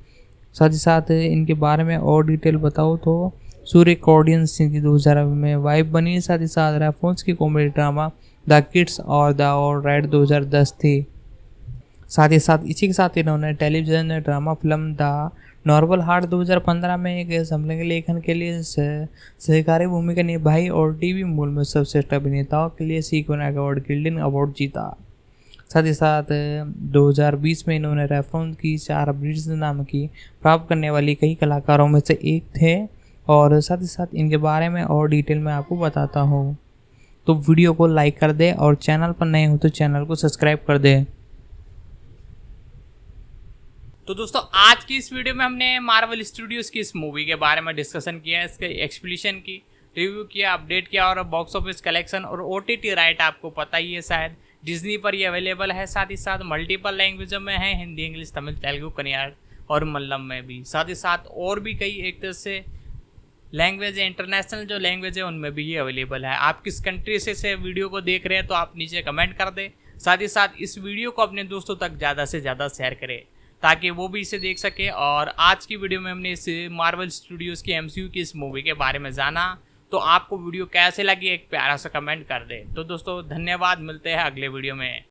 साथ ही साथ इनके बारे में और डिटेल बताओ तो सूर्य कॉर्डियन सिंह की 2000 में वाइफ बनी। साथ ही साथ रेफरेंस की कॉमेडी ड्रामा द किड्स और द ऑल राइट 2010 थी। साथ ही साथ इसी के साथ इन्होंने television drama film the normal heart 2015 में एक समलिंगी लेखन के लिए सहकारी भूमिका निभाई और टीवी मूल में सर्वश्रेष्ठ अभिनेताओं के लिए सीक्वेन अवार्ड गिल्डन अवार्ड जीता। साथ ही साथ 2020 में इन्होंने रेफरेंस की 4 ब्रिट्स नाम की प्राप्त करने वाली कई कलाकारों में से एक थे। और साथ ही साथ इनके बारे में और डिटेल में आपको बताता हूँ, तो वीडियो को लाइक कर दे और चैनल पर नए हो तो चैनल को सब्सक्राइब कर दे। तो दोस्तों आज की इस वीडियो में हमने मार्वल स्टूडियोज की इस मूवी के बारे में डिस्कशन किया, इसके एक्सप्लेनेशन की, रिव्यू किया, अपडेट किया और बॉक्स ऑफिस कलेक्शन और OTT राइट आपको पता ही है शायद डिज्नी पर ये अवेलेबल है। साथ ही साथ मल्टीपल लैंग्वेजों में है, हिंदी, इंग्लिश, तमिल, तेलुगु, कन्नड़ और मलयालम में भी। साथ ही साथ और भी कई एक तरह से लैंग्वेज है, इंटरनेशनल जो लैंग्वेज है उनमें भी ये अवेलेबल है। आप किस कंट्री से वीडियो को देख रहे हैं तो आप नीचे कमेंट कर दें। साथ ही साथ इस वीडियो को अपने दोस्तों तक ज़्यादा से ज़्यादा शेयर करें ताकि वो भी इसे देख सके। और आज की वीडियो में हमने इस मार्वल स्टूडियोज़ की MCU की इस मूवी के बारे में जाना, तो आपको वीडियो कैसे लगी एक प्यारा सा कमेंट कर दे। तो दोस्तों धन्यवाद, मिलते हैं अगले वीडियो में।